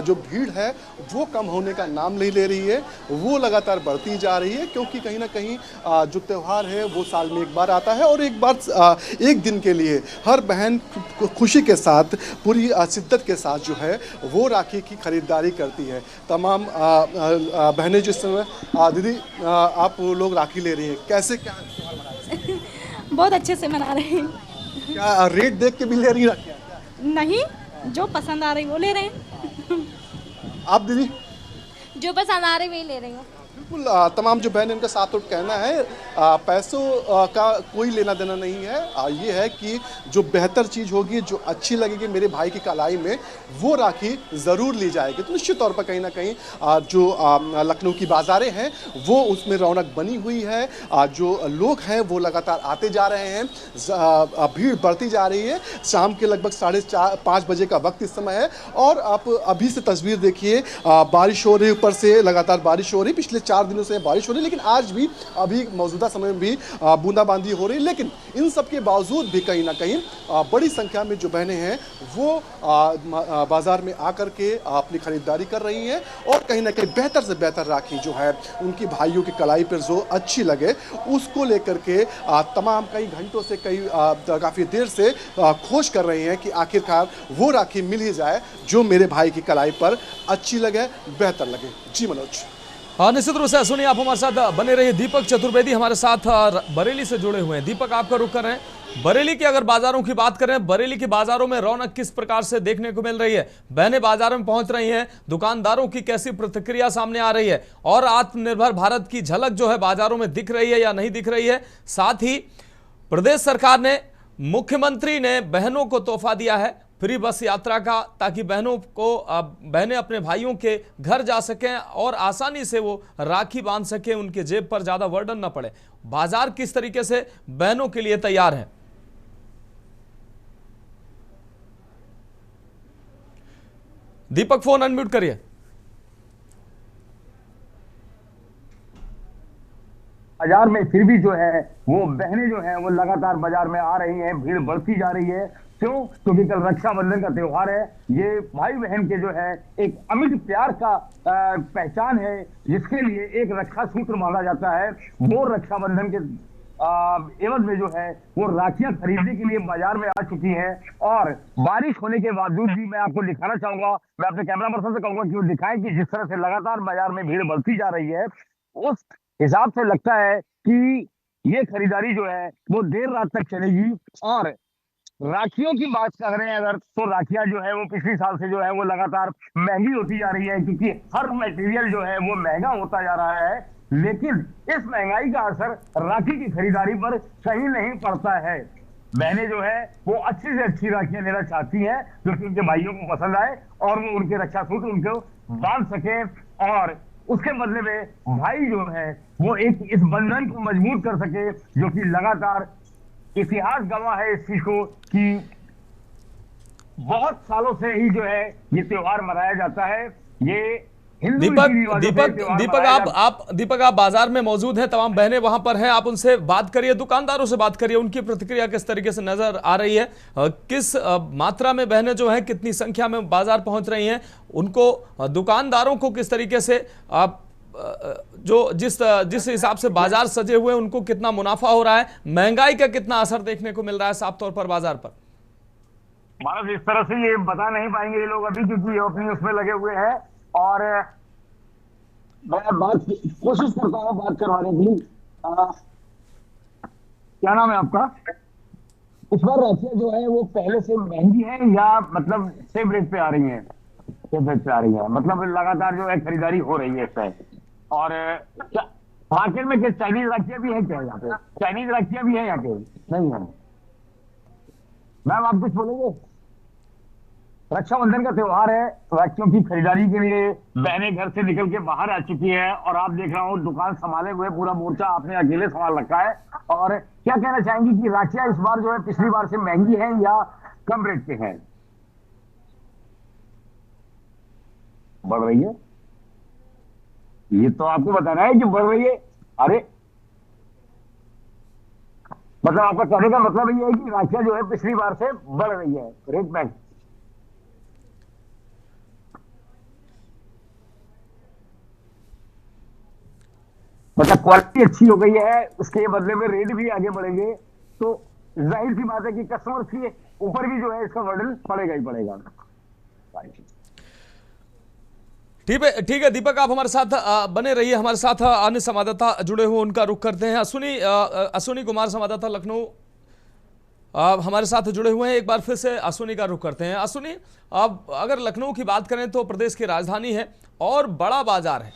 जो भीड़ है वो कम होने का नाम नहीं ले रही है, वो लगातार बढ़ती जा रही है, क्योंकि कहीं ना कहीं जो त्यौहार है वो साल में एक बार आता है, और एक बार एक दिन के लिए हर बहन खुशी के साथ पूरी शिद्दत के साथ जो है वो राखी की खरीदारी करती है। तमाम बहनें जिस समय दीदी आप लोग राखी ले रही हैं, कैसे क्या त्यौहार मना रहे हैं? बहुत अच्छे से मना रहे हैं। क्या रेट देख के भी ले रही राखियाँ? नहीं, जो पसंद आ रही वो ले रहे हैं। आप दीदी? जो पसंद आ रही वही ले रही हूँ। बिल्कुल, तमाम जो बहन इनका साथ उठ कहना है, पैसों का कोई लेना देना नहीं है, ये है कि जो बेहतर चीज़ होगी, जो अच्छी लगेगी मेरे भाई की कलाई में, वो राखी ज़रूर ली जाएगी। तो निश्चित तौर पर कहीं ना कहीं जो लखनऊ की बाज़ारें हैं वो उसमें रौनक बनी हुई है, जो लोग हैं वो लगातार आते जा रहे हैं, भीड़ बढ़ती जा रही है। शाम के लगभग 4:30-5 बजे का वक्त इस समय है, और आप अभी से तस्वीर देखिए, बारिश हो रही है, ऊपर से लगातार बारिश हो रही है, पिछले 4 दिनों से बारिश हो रही है, लेकिन आज भी अभी मौजूदा समय में भी बूंदाबांदी हो रही है। लेकिन इन सब के बावजूद भी कहीं ना कहीं बड़ी संख्या में जो बहनें हैं वो बाजार में आकर के अपनी खरीदारी कर रही हैं, और कहीं ना कहीं बेहतर से बेहतर राखी जो है उनकी भाइयों की कलाई पर जो अच्छी लगे उसको लेकर के तमाम कई घंटों से काफ़ी देर से खोज कर रही हैं कि आखिरकार वो राखी मिल ही जाए जो मेरे भाई की कलाई पर अच्छी लगे, बेहतर लगे। जी मनोज। हाँ, निश्चित रूप से सुनिए, आप हमारे साथ बने रहिए। दीपक चतुर्वेदी हमारे साथ बरेली से जुड़े हुए हैं। दीपक, आपका रुख कर रहे हैं बरेली की। अगर बाजारों की बात करें, बरेली के बाजारों में रौनक किस प्रकार से देखने को मिल रही है? बहनें बाजारों में पहुंच रही हैं, दुकानदारों की कैसी प्रतिक्रिया सामने आ रही है, और आत्मनिर्भर भारत की झलक जो है बाजारों में दिख रही है या नहीं दिख रही है? साथ ही प्रदेश सरकार ने, मुख्यमंत्री ने बहनों को तोहफा दिया है फ्री बस यात्रा का, ताकि बहनें अपने भाइयों के घर जा सकें और आसानी से वो राखी बांध सकें, उनके जेब पर ज्यादा बर्डन न पड़े। बाजार किस तरीके से बहनों के लिए तैयार है? दीपक, फोन अनम्यूट करिए। बाजार में फिर भी जो है वो बहनें जो हैं वो लगातार बाजार में आ रही हैं, भीड़ बढ़ती जा रही है। क्यों? क्योंकि कल रक्षाबंधन का त्योहार है। ये भाई बहन के जो है एक अमिट प्यार का पहचान है, जिसके लिए एक रक्षा सूत्र मांगा जाता है। वो रक्षाबंधन के एवज में जो है वो राखियां खरीदने के लिए बाजार में आ चुकी हैं। और बारिश होने के बावजूद भी मैं आपको दिखाना चाहूंगा, मैं अपने कैमरा पर्सन से कहूंगा कि वो दिखाएं कि जिस तरह से लगातार बाजार में भीड़ बढ़ती जा रही है, उस हिसाब से लगता है कि ये खरीदारी जो है वो देर रात तक चलेगी। और राखियों की बात कर रहे हैं अगर, तो राखियां जो है वो पिछले साल से जो है वो लगातार महंगी होती जा रही है, क्योंकि हर मटेरियल जो है वो महंगा होता जा रहा है। लेकिन इस महंगाई का असर राखी की खरीदारी पर सही नहीं पड़ता है। बहनें जो है वो अच्छी से अच्छी राखियां लेना चाहती हैं जो कि उनके भाइयों को पसंद आए और वो उनके रक्षा सूत्र उनको बांध सके, और उसके बदले में भाई जो है वो एक इस बंधन को मजबूत कर सके, जो कि लगातार इतिहास गवाह है इस चीज को कि बहुत सालों से ही जो है ये त्योहार मनाया जाता है। ये दीपक आप बाजार में मौजूद हैं, तमाम बहनें वहां पर हैं, आप उनसे बात करिए, दुकानदारों से बात करिए, उनकी प्रतिक्रिया किस तरीके से नजर आ रही है, किस मात्रा में बहनें जो हैं कितनी संख्या में बाजार पहुंच रही हैं, उनको दुकानदारों को किस तरीके से जो जिस हिसाब से बाजार सजे हुए हैं उनको कितना मुनाफा हो रहा है, महंगाई का कितना असर देखने को मिल रहा है साफ तौर पर बाजार पर। महाराज इस तरह से ये बता नहीं पाएंगे ये लोग अभी, क्योंकि ये अपनी उसमें लगे हुए हैं। और मैं कोशिश करता हूँ बात करवाने की। क्या नाम है आपका? इस बार राखियां जो है वो पहले से महंगी है या मतलब सेम रेट पे आ रही है? सेम रेट पे आ रही है, मतलब लगातार जो है खरीदारी हो रही है इससे। और मार्केट में क्या चाइनीज राखियां भी है क्या यहाँ पे? चाइनीज राखियां भी है यहाँ पे? नहीं है। मैम आप कुछ बोलेंगे? रक्षाबंधन का त्योहार है, राखियों की खरीदारी के लिए बहनें घर से निकल के बाहर आ चुकी है और आप देख रहा हूँ दुकान संभाले हुए पूरा मोर्चा आपने अकेले संभाल रखा है। और क्या कहना चाहेंगी कि राखियां इस बार जो है पिछली बार से महंगी है या कम रेट पे है? बढ़ रही है, ये तो आपको बताना है कि बढ़ रही है। अरे मतलब आपका कहने का मतलब ये है कि राखियां जो है पिछली बार से बढ़ रही है रेट में। मतलब क्वालिटी अच्छी हो गई है, उसके बदले में रेट भी आगे बढ़ेंगे, तो जाहिर सी बात है कि कस्टमर के ऊपर भी जो है इसका बर्डन पड़ेगा ही पड़ेगा। ठीक है दीपक, आप हमारे साथ बने रहिए, हमारे साथ अन्य संवाददाता जुड़े हुए उनका रुख करते हैं। अश्विनी कुमार संवाददाता लखनऊ हमारे साथ जुड़े हुए हैं, एक बार फिर से अश्विनी का रुख करते हैं। अश्विनी, अब अगर लखनऊ की बात करें तो प्रदेश की राजधानी है और बड़ा बाजार है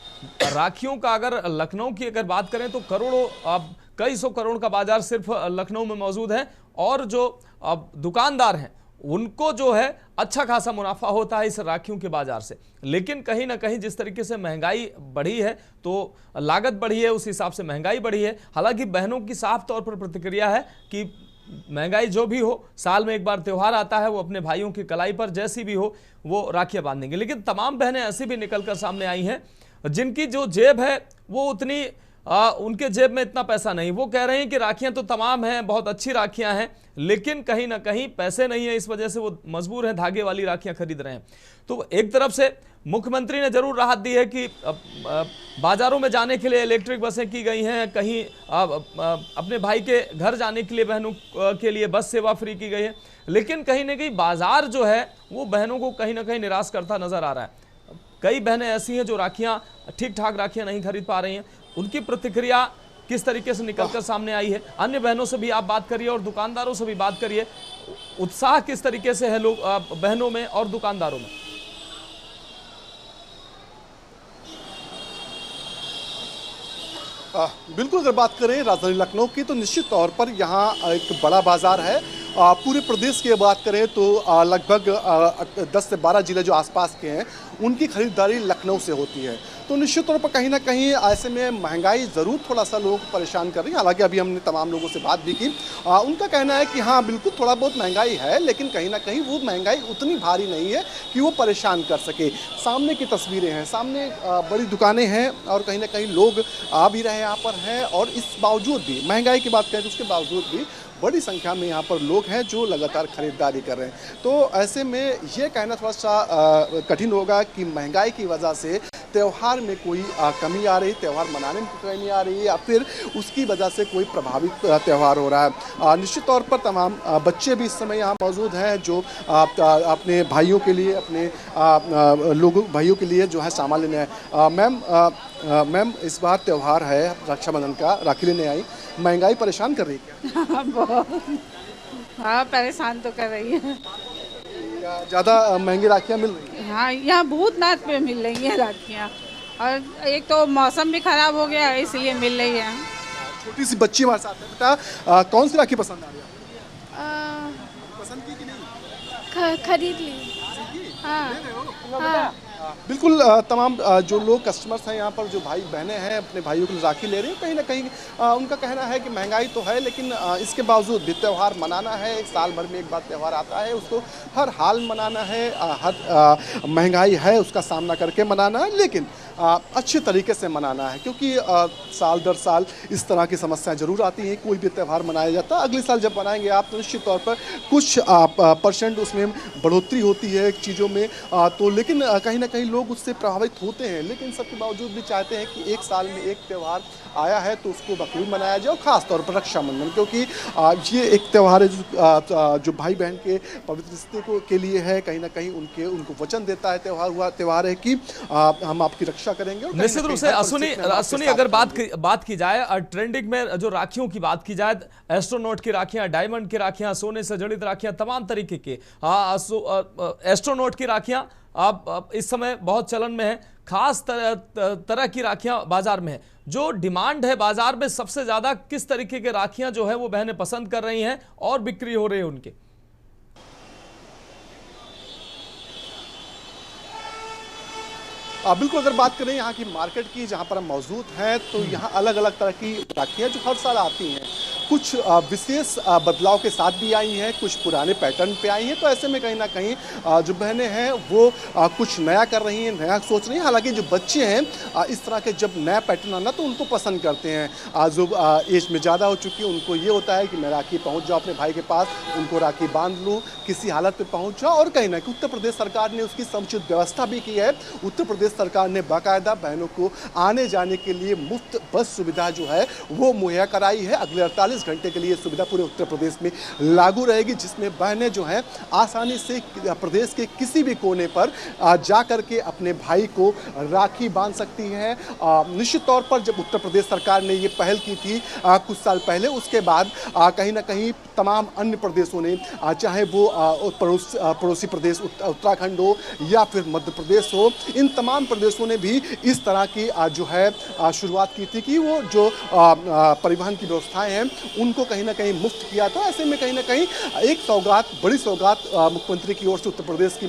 राखियों का। अगर लखनऊ की अगर बात करें तो करोड़ों कई सौ करोड़ का बाजार सिर्फ लखनऊ में मौजूद है और जो दुकानदार हैं उनको जो है अच्छा खासा मुनाफा होता है इस राखियों के बाजार से। लेकिन कहीं ना कहीं जिस तरीके से महंगाई बढ़ी है तो लागत बढ़ी है, उस हिसाब से महंगाई बढ़ी है। हालांकि बहनों की साफ तौर पर प्रतिक्रिया है कि महंगाई जो भी हो, साल में एक बार त्योहार आता है, वो अपने भाइयों की कलाई पर जैसी भी हो वो राखियां बांधेंगे। लेकिन तमाम बहनें ऐसी भी निकलकर सामने आई हैं जिनकी जो जेब है वो उतनी उनके जेब में इतना पैसा नहीं। वो कह रहे हैं कि राखियां तो तमाम हैं, बहुत अच्छी राखियां हैं, लेकिन कहीं ना कहीं पैसे नहीं है, इस वजह से वो मजबूर हैं, धागे वाली राखियां खरीद रहे हैं। तो एक तरफ से मुख्यमंत्री ने जरूर राहत दी है कि बाजारों में जाने के लिए इलेक्ट्रिक बसें की गई हैं, कहीं अपने भाई के घर जाने के लिए बहनों के लिए बस सेवा फ्री की गई है। लेकिन कहीं ना कहीं बाजार जो है वो बहनों को कहीं ना कहीं निराश करता नजर आ रहा है। कई बहनें ऐसी हैं जो राखियां ठीक ठाक राखियां नहीं खरीद पा रही हैं, उनकी प्रतिक्रिया किस तरीके से निकलकर सामने आई है। अन्य बहनों से भी आप बात करिए और दुकानदारों से भी बात करिए, उत्साह किस तरीके से है लोग बहनों में और दुकानदारों में। बिल्कुल, अगर बात करें राजधानी लखनऊ की तो निश्चित तौर पर यहाँ एक बड़ा बाजार है। पूरे प्रदेश की बात करें तो लगभग 10 से 12 जिले जो आसपास के हैं उनकी खरीदारी लखनऊ से होती है। तो निश्चित तौर पर कहीं ना कहीं ऐसे में महंगाई ज़रूर थोड़ा सा लोगों को परेशान कर रही है। हालांकि अभी हमने तमाम लोगों से बात भी की, उनका कहना है कि हाँ बिल्कुल थोड़ा बहुत महंगाई है, लेकिन कहीं ना कहीं वो महंगाई उतनी भारी नहीं है कि वो परेशान कर सके। सामने की तस्वीरें हैं, सामने बड़ी दुकानें हैं और कहीं ना कहीं लोग आ भी रहे यहाँ पर हैं, और इस बावजूद भी महंगाई की बात करें तो उसके बावजूद भी बड़ी संख्या में यहाँ पर लोग हैं जो लगातार खरीदारी कर रहे हैं। तो ऐसे में ये कहना थोड़ा सा कठिन होगा कि महंगाई की वजह से त्यौहार में कोई कमी आ रही, त्यौहार मनाने में कोई कमी आ रही है, या फिर उसकी वजह से कोई प्रभावित त्यौहार हो रहा है। निश्चित तौर पर तमाम बच्चे भी इस समय यहाँ मौजूद हैं जो अपने भाइयों के लिए, अपने भाइयों के लिए जो है सामान लेने आए। मैम, इस बार त्यौहार है रक्षाबंधन का, राखी लेने आई, महंगाई परेशान कर रही है क्या? हाँ, परेशान तो कर रही है। ज़्यादा महंगी राखियाँ मिल रही हैं? हाँ, यहाँ बहुत नाथ पे मिल रही हैं राखियाँ, और एक तो मौसम भी खराब हो गया है इसलिए मिल रही है। छोटी सी बच्ची हमारे साथ है, बेटा कौन सी राखी पसंद आ रही है? पसंद की कि नहीं? खरीद ली। हाँ। बिल्कुल, तमाम जो लोग कस्टमर्स हैं यहाँ पर, जो भाई बहनें हैं अपने भाइयों के लिए राखी ले रही हैं, कहीं ना कहीं उनका कहना है कि महंगाई तो है, लेकिन इसके बावजूद भी त्यौहार मनाना है। एक साल भर में एक बार त्यौहार आता है, उसको हर हाल मनाना है, हर महंगाई है उसका सामना करके मनाना है, लेकिन अच्छे तरीके से मनाना है, क्योंकि साल दर साल इस तरह की समस्याएं जरूर आती हैं। कोई भी त्यौहार मनाया जाता है, अगले साल जब मनाएंगे आप तो निश्चित तौर पर कुछ % उसमें बढ़ोतरी होती है चीज़ों में, तो लेकिन कहीं ना कहीं लोग उससे प्रभावित होते हैं, लेकिन सबके बावजूद भी चाहते हैं कि एक साल में एक त्यौहार आया है तो उसको बखूबी मनाया जाए, और ख़ास तौर पर रक्षाबंधन, क्योंकि ये एक त्यौहार है जो भाई बहन के पवित्र रिश्ते के लिए है। कहीं ना कहीं उनको वचन देता है, त्यौहार है कि हम आपकी रक्षा करेंगे। निश्चित रूप से असुनी अगर बात की जाए ट्रेंडिंग में जो राखियों की बात की जाए, एस्ट्रोनॉट की राखियां, डायमंड की राखियां, सोने से जड़ित राखियां, तमाम तरीके के एस्ट्रोनॉट की राखियां अब इस समय बहुत चलन में है। खास तरह की राखियां बाजार में है। जो डिमांड है बाजार में सबसे ज्यादा किस तरीके के राखियां जो है वो बहनें पसंद कर रही हैं और बिक्री हो रही है उनके? बिल्कुल, अगर बात करें यहाँ की मार्केट की, जहाँ पर हम मौजूद हैं, तो यहाँ अलग अलग तरह की राखियाँ जो हर साल आती हैं, कुछ विशेष बदलाव के साथ भी आई हैं, कुछ पुराने पैटर्न पे आई हैं। तो ऐसे में कहीं ना कहीं जो बहनें हैं वो कुछ नया कर रही हैं, नया सोच रही हैं। हालांकि जो बच्चे हैं इस तरह के जब नया पैटर्न आना तो उनको पसंद करते हैं। जो एज में ज़्यादा हो चुकी है उनको ये होता है कि मैं राखी पहुँच जाऊँ अपने भाई के पास, उनको राखी बांध लूँ, किसी हालत में पहुँच जाऊँ। और कहीं ना कहीं उत्तर प्रदेश सरकार ने उसकी समुचित व्यवस्था भी की है। उत्तर प्रदेश सरकार ने बाकायदा बहनों को आने जाने के लिए मुफ्त बस सुविधा जो है वो मुहैया कराई है। अगले 48 घंटे के लिए सुविधा पूरे उत्तर प्रदेश में लागू रहेगी, जिसमें बहनें जो हैं आसानी से प्रदेश के किसी भी कोने पर जा करके अपने भाई को राखी बांध सकती हैं। निश्चित तौर पर जब उत्तर प्रदेश सरकार ने ये पहल की थी कुछ साल पहले, उसके बाद कहीं ना कहीं तमाम अन्य प्रदेशों ने, चाहे वो पड़ोसी प्रदेश उत्तराखंड हो या फिर मध्य प्रदेश हो, इन तमाम प्रदेशों ने भी इस तरह की जो है शुरुआत की थी कि वो जो परिवहन की व्यवस्थाएं हैं उनको कहीं ना कहीं मुफ्त किया था। ऐसे में कहीं ना कहीं एक सौगात, बड़ी सौगात मुख्यमंत्री की ओर से उत्तर प्रदेश की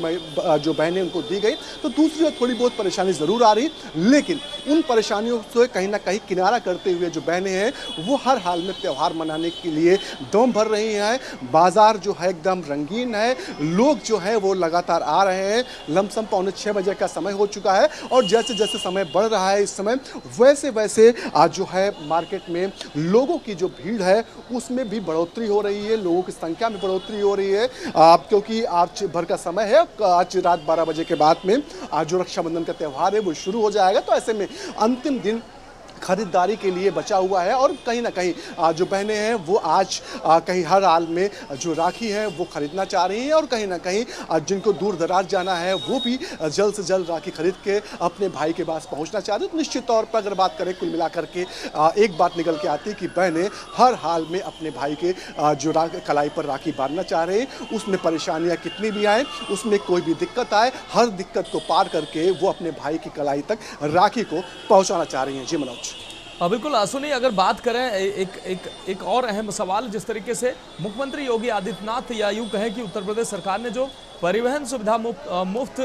जो बहनें उनको दी गई। तो दूसरी ओर थोड़ी बहुत परेशानी ज़रूर आ रही, लेकिन उन परेशानियों से कहीं ना कहीं किनारा करते हुए जो बहनें हैं वो हर हाल में त्यौहार मनाने के लिए दम भर रही हैं। बाजार जो है एकदम रंगीन है, लोग जो है वो लगातार आ रहे हैं। लमसम 5:45 बजे का समय हो चुका है, और जैसे जैसे समय बढ़ रहा है इस समय, वैसे वैसे जो है मार्केट में लोगों की जो भीड़ है उसमें भी बढ़ोतरी हो रही है, लोगों की संख्या में बढ़ोतरी हो रही है। क्योंकि आज भर का समय है, आज रात 12 बजे के बाद में जो रक्षाबंधन का त्यौहार है वो शुरू हो जाएगा। तो ऐसे में अंतिम दिन खरीदारी के लिए बचा हुआ है, और कहीं ना कहीं जो बहनें हैं वो आज कहीं हर हाल में जो राखी है वो खरीदना चाह रही हैं, और कहीं ना कहीं जिनको दूर दराज जाना है वो भी जल्द से जल्द राखी खरीद के अपने भाई के पास पहुंचना चाह रही हैं। तो निश्चित तौर पर अगर बात करें कुल मिलाकर के एक बात निकल के आती है कि बहनें हर हाल में अपने भाई के जो कलाई पर राखी बांधना चाह रहे हैं। उसमें परेशानियाँ कितनी भी आएँ, उसमें कोई भी दिक्कत आए, हर दिक्कत को पार करके वो अपने भाई की कलाई तक राखी को पहुँचाना चाह रही हैं। जी मनोज। बिल्कुल असुनी, अगर बात करें एक और अहम सवाल, जिस तरीके से मुख्यमंत्री योगी आदित्यनाथ, या यूं कहें कि उत्तर प्रदेश सरकार ने जो परिवहन सुविधा मुफ्त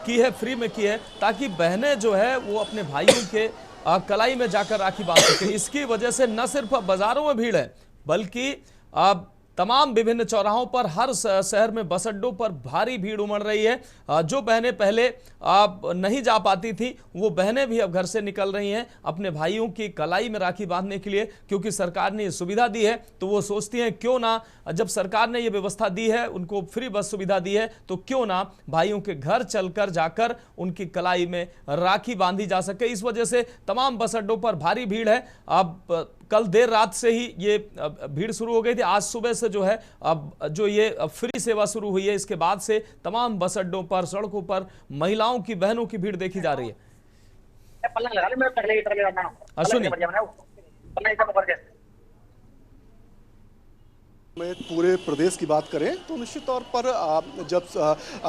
की है, फ्री में की है, ताकि बहनें जो है वो अपने भाइयों के कलाई में जाकर राखी बांध सके। इसकी वजह से न सिर्फ बाजारों में भीड़ है, बल्कि तमाम विभिन्न चौराहों पर, हर शहर में बस अड्डों पर भारी भीड़ उमड़ रही है। जो बहनें पहले नहीं जा पाती थी, वो बहनें भी अब घर से निकल रही हैं अपने भाइयों की कलाई में राखी बांधने के लिए, क्योंकि सरकार ने ये सुविधा दी है। तो वो सोचती हैं क्यों ना, जब सरकार ने ये व्यवस्था दी है, उनको फ्री बस सुविधा दी है, तो क्यों ना भाइयों के घर चलकर जाकर उनकी कलाई में राखी बांधी जा सके। इस वजह से तमाम बस अड्डों पर भारी भीड़ है। अब कल देर रात से ही ये भीड़ शुरू हो गई थी। आज सुबह से जो है अब जो ये फ्री सेवा शुरू हुई है, इसके बाद से तमाम बस अड्डों पर, सड़कों पर महिलाओं की, बहनों की भीड़ देखी जा रही है। अश्विनी, में पूरे प्रदेश की बात करें तो निश्चित तौर पर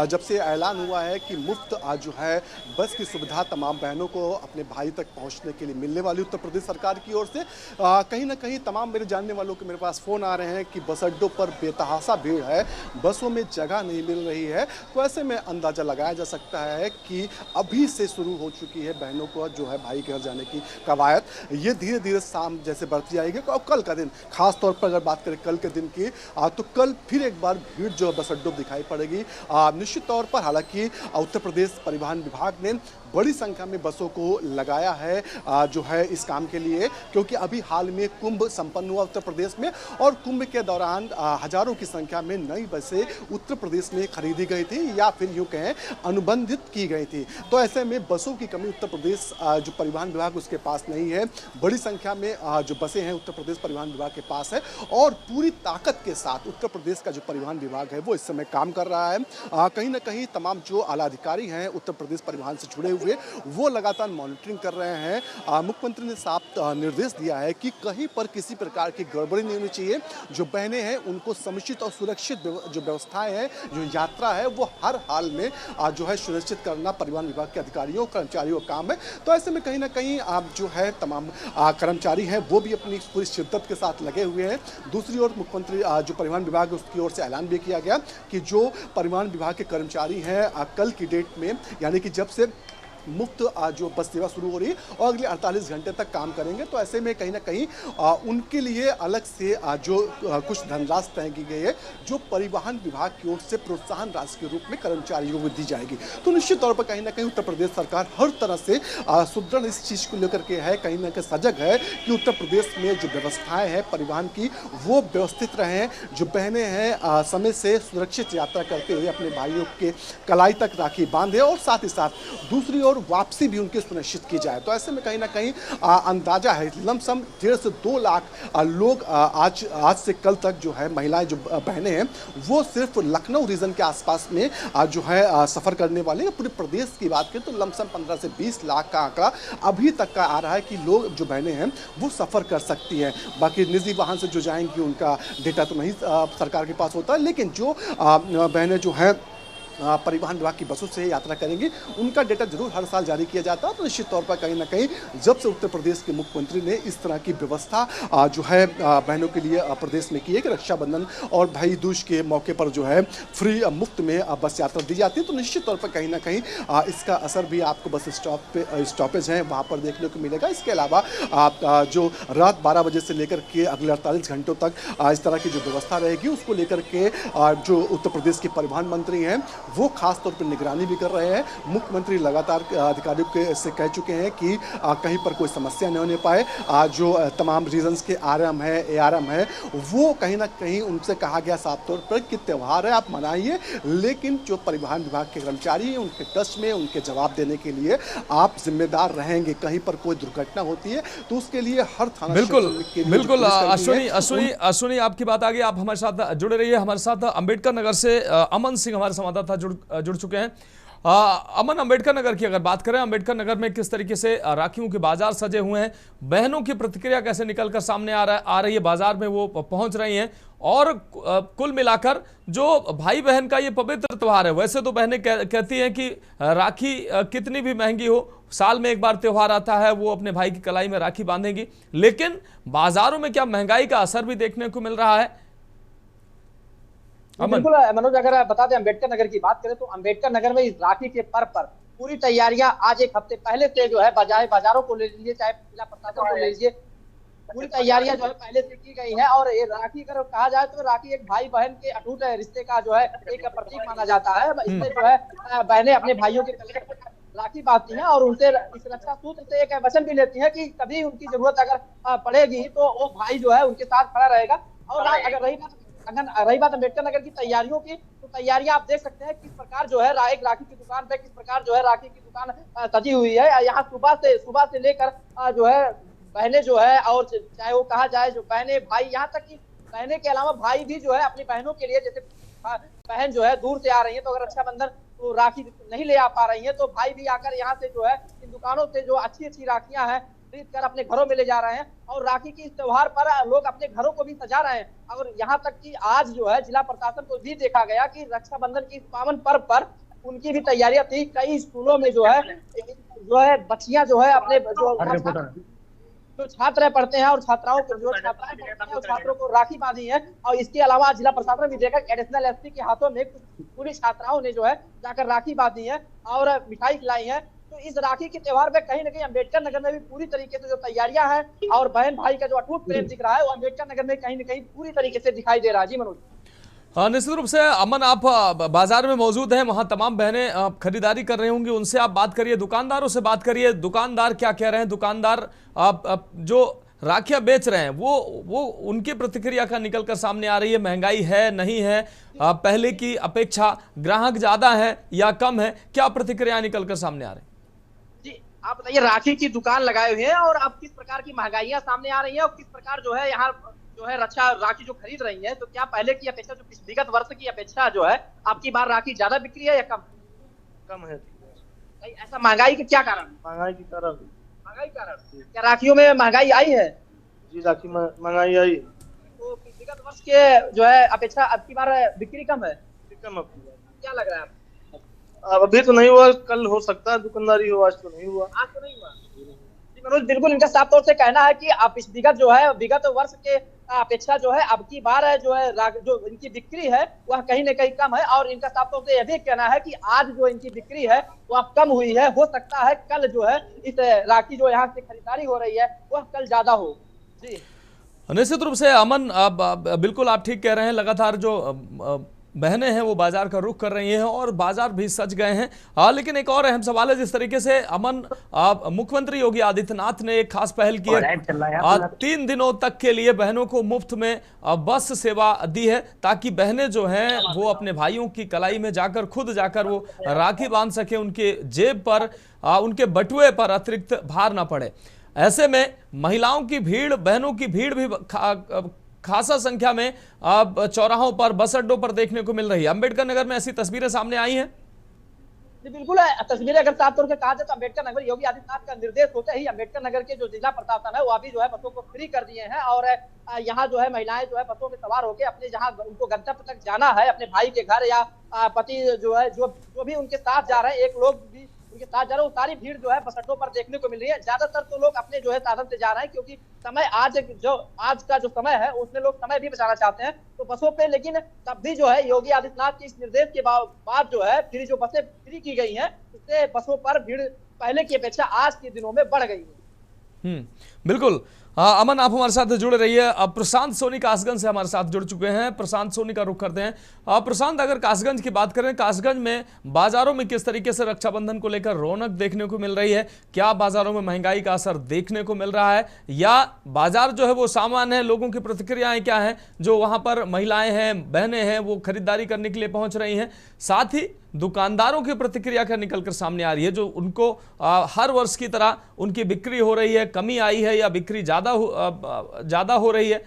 जब से ऐलान हुआ है कि मुफ्त आज जो है बस की सुविधा तमाम बहनों को अपने भाई तक पहुंचने के लिए मिलने वाली उत्तर प्रदेश सरकार की ओर से, कहीं ना कहीं तमाम मेरे जानने वालों के मेरे पास फ़ोन आ रहे हैं कि बस अड्डों पर बेतहासा भीड़ है, बसों में जगह नहीं मिल रही है। तो ऐसे में अंदाज़ा लगाया जा सकता है कि अभी से शुरू हो चुकी है बहनों को जो है भाई के घर जाने की कवायद। ये धीरे धीरे शाम जैसे बढ़ती जाएगी और कल का दिन, खास तौर पर अगर बात करें कल के दिन तो कल फिर एक बार भीड़ जो है बस अड्डों दिखाई पड़ेगी निश्चित तौर पर। हालांकि उत्तर प्रदेश परिवहन विभाग ने बड़ी संख्या में बसों को लगाया है जो है इस काम के लिए, क्योंकि अभी हाल में कुंभ संपन्न हुआ उत्तर प्रदेश में और कुंभ के दौरान हजारों की संख्या में नई बसें उत्तर प्रदेश में खरीदी गई थी या फिर यूँ कहें अनुबंधित की गई थी। तो ऐसे में बसों की कमी उत्तर प्रदेश जो परिवहन विभाग उसके पास नहीं है। बड़ी संख्या में जो बसें हैं उत्तर प्रदेश परिवहन विभाग के पास है और पूरी ताकत के साथ उत्तर प्रदेश का जो परिवहन विभाग है वो इस समय काम कर रहा है। कहीं ना कहीं तमाम जो आला अधिकारी हैं उत्तर प्रदेश परिवहन से जुड़े हुए वो लगातार मॉनिटरिंग कर रहे हैं। मुख्यमंत्री ने साफ निर्देश दिया है कि कहीं पर किसी प्रकार की गड़बड़ी नहीं होनी चाहिए। जो बहनें हैं उनको समुचित और सुरक्षित जो व्यवस्थाएं हैं, जो यात्रा है वो हर हाल में जो है सुनिश्चित करना परिवहन विभाग के अधिकारियों कर्मचारियों का काम है। तो ऐसे में कहीं ना कहीं जो है तमाम कर्मचारी हैं वो भी अपनी पूरी शिद्दत के साथ लगे हुए हैं। दूसरी ओर मुख्यमंत्री जो परिवहन विभाग है उसकी ओर से ऐलान भी किया गया कि जो परिवहन विभाग के कर्मचारी हैं कल की डेट में, यानी कि जब से मुफ्त जो बस सेवा शुरू हो रही है और अगले 48 घंटे तक काम करेंगे, तो ऐसे में कहीं ना कहीं उनके लिए अलग से जो कुछ धनराशि तय की गई है जो परिवहन विभाग की ओर से प्रोत्साहन राशि के रूप में कर्मचारियों को दी जाएगी। तो निश्चित तौर पर कहीं ना कहीं उत्तर प्रदेश सरकार हर तरह से सुदृढ़ इस चीज़ को लेकर के है, कहीं ना कहीं सजग है कि उत्तर प्रदेश में जो व्यवस्थाएं हैं परिवहन की वो व्यवस्थित रहें। जो बहनें हैं समय से सुरक्षित यात्रा करते हुए अपने भाइयों के कलाई तक राखी बांधे और साथ ही साथ दूसरी ओर वापसी भी उनकी सुनिश्चित की जाए। तो ऐसे में कहीं ना कहीं अंदाजा है लमसम 1.5 से 2 लाख लोग आज से कल तक जो है महिलाएं जो बहनें हैं वो सिर्फ लखनऊ रीजन के आसपास में जो है सफ़र करने वाले हैं। पूरे प्रदेश की बात करें तो लमसम 15 से 20 लाख का आंकड़ा अभी तक का आ रहा है कि लोग जो बहनें हैं वो सफ़र कर सकती हैं। बाकी निजी वाहन से जो जाएंगी उनका डेटा तो नहीं सरकार के पास होता, लेकिन जो बहनें जो हैं परिवहन विभाग की बसों से यात्रा करेंगे उनका डेटा जरूर हर साल जारी किया जाता है। तो निश्चित तौर पर कहीं ना कहीं जब से उत्तर प्रदेश के मुख्यमंत्री ने इस तरह की व्यवस्था जो है बहनों के लिए प्रदेश में की है कि रक्षाबंधन और भाई दूज के मौके पर जो है फ्री मुफ्त में बस यात्रा दी जाती है, तो निश्चित तौर पर कहीं ना कहीं इसका असर भी आपको बस स्टॉपेज हैं वहाँ पर देखने को मिलेगा। इसके अलावा जो रात 12 बजे से लेकर के अगले 48 घंटों तक इस तरह की जो व्यवस्था रहेगी उसको लेकर के जो उत्तर प्रदेश के परिवहन मंत्री हैं वो खास तौर पर निगरानी भी कर रहे हैं। मुख्यमंत्री लगातार अधिकारियों से कह चुके हैं कि कहीं पर कोई समस्या नहीं होने पाए। जो तमाम रीजन्स के आरएम है एआरएम है वो कहीं ना कहीं उनसे कहा गया साफ तौर पर कि त्यौहार है आप मनाइए, लेकिन जो परिवहन विभाग के कर्मचारी हैं उनके टच में उनके जवाब देने के लिए आप जिम्मेदार रहेंगे। कहीं पर कोई दुर्घटना होती है तो उसके लिए हर थाना बिल्कुल अश्विनी आपकी बात आ गई। आप हमारे साथ जुड़े रहिए। हमारे साथ अंबेडकर नगर से अमन सिंह हमारे संवाददाता जुड़ चुके हैं। अमन, अंबेडकर नगर की अगर बात करें, अंबेडकर नगर में किस तरीके से राखियों के बाजार सजे हुए हैं, बहनों की प्रतिक्रिया कैसे निकलकर सामने आ रही है, बाजार में वो पहुंच रही हैं, और कुल मिलाकर जो भाई बहन का ये पवित्र त्योहार है, वैसे तो बहनें कहती हैं कि राखी कितनी भी महंगी हो, साल में एक बार त्योहार आता है, वो अपने भाई की कलाई में राखी बांधेंगी, लेकिन बाजारों में क्या महंगाई का असर भी देखने को मिल रहा है? बिल्कुल मनोज, अगर बता दें अम्बेडकर नगर की बात करें तो अम्बेडकर नगर में इस राखी के पर्व पर पूरी तैयारियां आज एक हफ्ते पहले से जो है बाजारों को ले लीजिए चाहे जिला प्रशासन को ले लीजिए, पूरी तैयारियां जो है पहले से की गई है। और ये राखी अगर कहा जाए तो राखी एक भाई बहन के अटूट रिश्ते का जो है एक प्रतीक माना जाता है। इससे जो है बहनें अपने भाइयों के गले राखी बांधती हैं और उनसे इस रक्षा सूत्र से एक वचन भी लेती हैं कि कभी उनकी जरूरत अगर पड़ेगी तो वो भाई जो है उनके साथ खड़ा रहेगा। और अगर रही बात अम्बेडकर नगर की तैयारियों की, तो तैयारियां आप देख सकते हैं किस प्रकार जो है एक राखी की दुकान पे किस प्रकार जो है राखी की दुकान सजी हुई है। यहाँ सुबह से लेकर जो है बहनें जो है, और चाहे वो कहा जाए जो बहनें भाई, यहाँ तक कि बहनें के अलावा भाई भी जो है अपनी बहनों के लिए, जैसे बहन जो है दूर से आ रही है तो अगर रक्षाबंधन तो राखी नहीं ले आ पा रही है तो भाई भी आकर यहाँ से जो है इन दुकानों से जो अच्छी राखियां हैं खरीद कर अपने घरों में ले जा रहे हैं। और राखी की इस त्योहार पर लोग अपने घरों को भी सजा रहे हैं। और यहाँ तक कि आज जो है जिला प्रशासन को भी देखा गया कि रक्षाबंधन की इस पावन पर्व पर उनकी भी तैयारियां थी। कई स्कूलों में जो है बच्चियां जो है अपने जो छात्र पढ़ते हैं और छात्राओं को जो छात्राएं पढ़ते हैं और छात्रों को राखी बांधी है। और इसके अलावा जिला प्रशासन ने भी देखा एडिशनल एसपी के हाथों में पूरी छात्राओं ने जो है जाकर राखी बांधी है और मिठाई खिलाई है। तो इस राखी के त्योहार पे कहीं ना कहीं अम्बेडकर नगर में भी पूरी तरीके से जो तैयारियां हैं और बहन भाई का जो अटूट प्रेम दिख रहा है वो अम्बेडकर नगर में कहीं ना कहीं पूरी तरीके से दिखाई दे रहा है। जी मनोज। निश्चित रूप से अमन, आप बाजार में मौजूद हैं, वहां तमाम बहनें खरीदारी कर रही होंगी, उनसे आप बात करिए, दुकानदारों से बात करिए, दुकानदार क्या कह रहे हैं। दुकानदार जो राखियां बेच रहे हैं वो उनकी प्रतिक्रिया का निकल कर सामने आ रही है। महंगाई है नहीं है, पहले की अपेक्षा ग्राहक ज्यादा है या कम है, क्या प्रतिक्रिया निकल कर सामने आ रही है? जी आप बताइए, राखी की दुकान लगाए हुए हैं और आप किस प्रकार की महंगाइयां सामने आ रही है और किस प्रकार जो है यहाँ जो है रक्षा राखी जो खरीद रही है, तो क्या पहले की अपेक्षा जो विगत वर्ष की अपेक्षा जो है आपकी बार राखी ज्यादा बिक्री है या कम है? ऐसा महंगाई के क्या कारण? महंगाई के कारण क्या राखियों में महंगाई आई है? जी राखी महंगाई आई। तो विगत वर्ष के जो है अपेक्षा अब की बार बिक्री कम है? कम। क्या लग रहा है आपको? अभी तो नहीं हुआ, कल हो सकता है दुकानदारी हो, आज तो नहीं हुआ। मनोज, बिल्कुल इनका साफ तौर से कहना है कि आप इस विगत वर्ष के अपेक्षा जो है अब की बार जो है जो इनकी बिक्री है वह कहीं न कहीं कम है। और इनका साफ तौर से यह भी कहना है कि आज जो इनकी बिक्री है वह कम हुई है। हो सकता है कल जो है इस राखी जो यहाँ से खरीदारी हो रही है वह कल ज्यादा हो। जी निश्चित रूप से अमन, बिल्कुल आप ठीक कह रहे हैं। लगातार जो बहनें हैं वो बाजार का रुख कर रही हैं और बाजार भी सज गए हैं। लेकिन एक और अहम सवाल है, जिस तरीके से अमन मुख्यमंत्री योगी आदित्यनाथ ने एक खास पहल की है, 3 दिनों तक के लिए बहनों को मुफ्त में बस सेवा दी है ताकि बहनें जो हैं वो अपने भाइयों की कलाई में जाकर खुद जाकर वो राखी बांध सके, उनके जेब पर उनके बटुए पर अतिरिक्त भार ना पड़े। ऐसे में महिलाओं की भीड़, बहनों की भीड़ भी खासा संख्या में अब चौराहों पर, बस अड्डों पर देखने को मिल रही है। अम्बेडकर नगर में ऐसी तस्वीरें सामने आई हैं? बिल्कुल तस्वीरें अगर साफ तौर पर कहा जाए तो अम्बेडकर नगर योगी आदित्यनाथ का निर्देश होते ही अम्बेडकर नगर के जो जिला प्रशासन है वो अभी जो है बसों को फ्री कर दिए हैं। और यहाँ जो है महिलाएं जो है बसों में सवार होकर अपने जहाँ उनको गंतव्य तक जाना है, अपने भाई के घर या पति जो है जो भी उनके साथ जा रहे हैं, एक लोग भी उनके साथ जा रहे हैं, वो सारी भीड़ जो है बस अड्डों पर देखने को मिल रही है। ज्यादातर तो लोग अपने जो है साधन से जा रहे हैं क्योंकि समय आज का जो समय है उसमें लोग समय भी बचाना चाहते हैं तो बसों पे। लेकिन तब भी जो है योगी आदित्यनाथ के इस निर्देश के बाद जो है फिर जो बसें फ्री की गई हैं उससे बसों पर भीड़ पहले की अपेक्षा आज के दिनों में बढ़ गई है। बिल्कुल। अमन, आप हमारे साथ जुड़े रहिए। अब प्रशांत सोनी कासगंज से हमारे साथ जुड़ चुके हैं। प्रशांत सोनी का रुख करते हैं। प्रशांत, अगर कासगंज की बात करें, कासगंज में बाजारों में किस तरीके से रक्षाबंधन को लेकर रौनक देखने को मिल रही है? क्या बाजारों में महंगाई का असर देखने को मिल रहा है या बाजार जो है वो सामान्य है? लोगों की प्रतिक्रियाएं क्या हैं जो वहां पर महिलाएं हैं, बहनें हैं, वो खरीदारी करने के लिए पहुंच रही हैं? साथ ही दुकानदारों की प्रतिक्रिया का निकल कर सामने आ रही है, जो उनको हर वर्ष की तरह उनकी बिक्री हो रही है, कमी आई है या बिक्री ज्यादा हो रही है?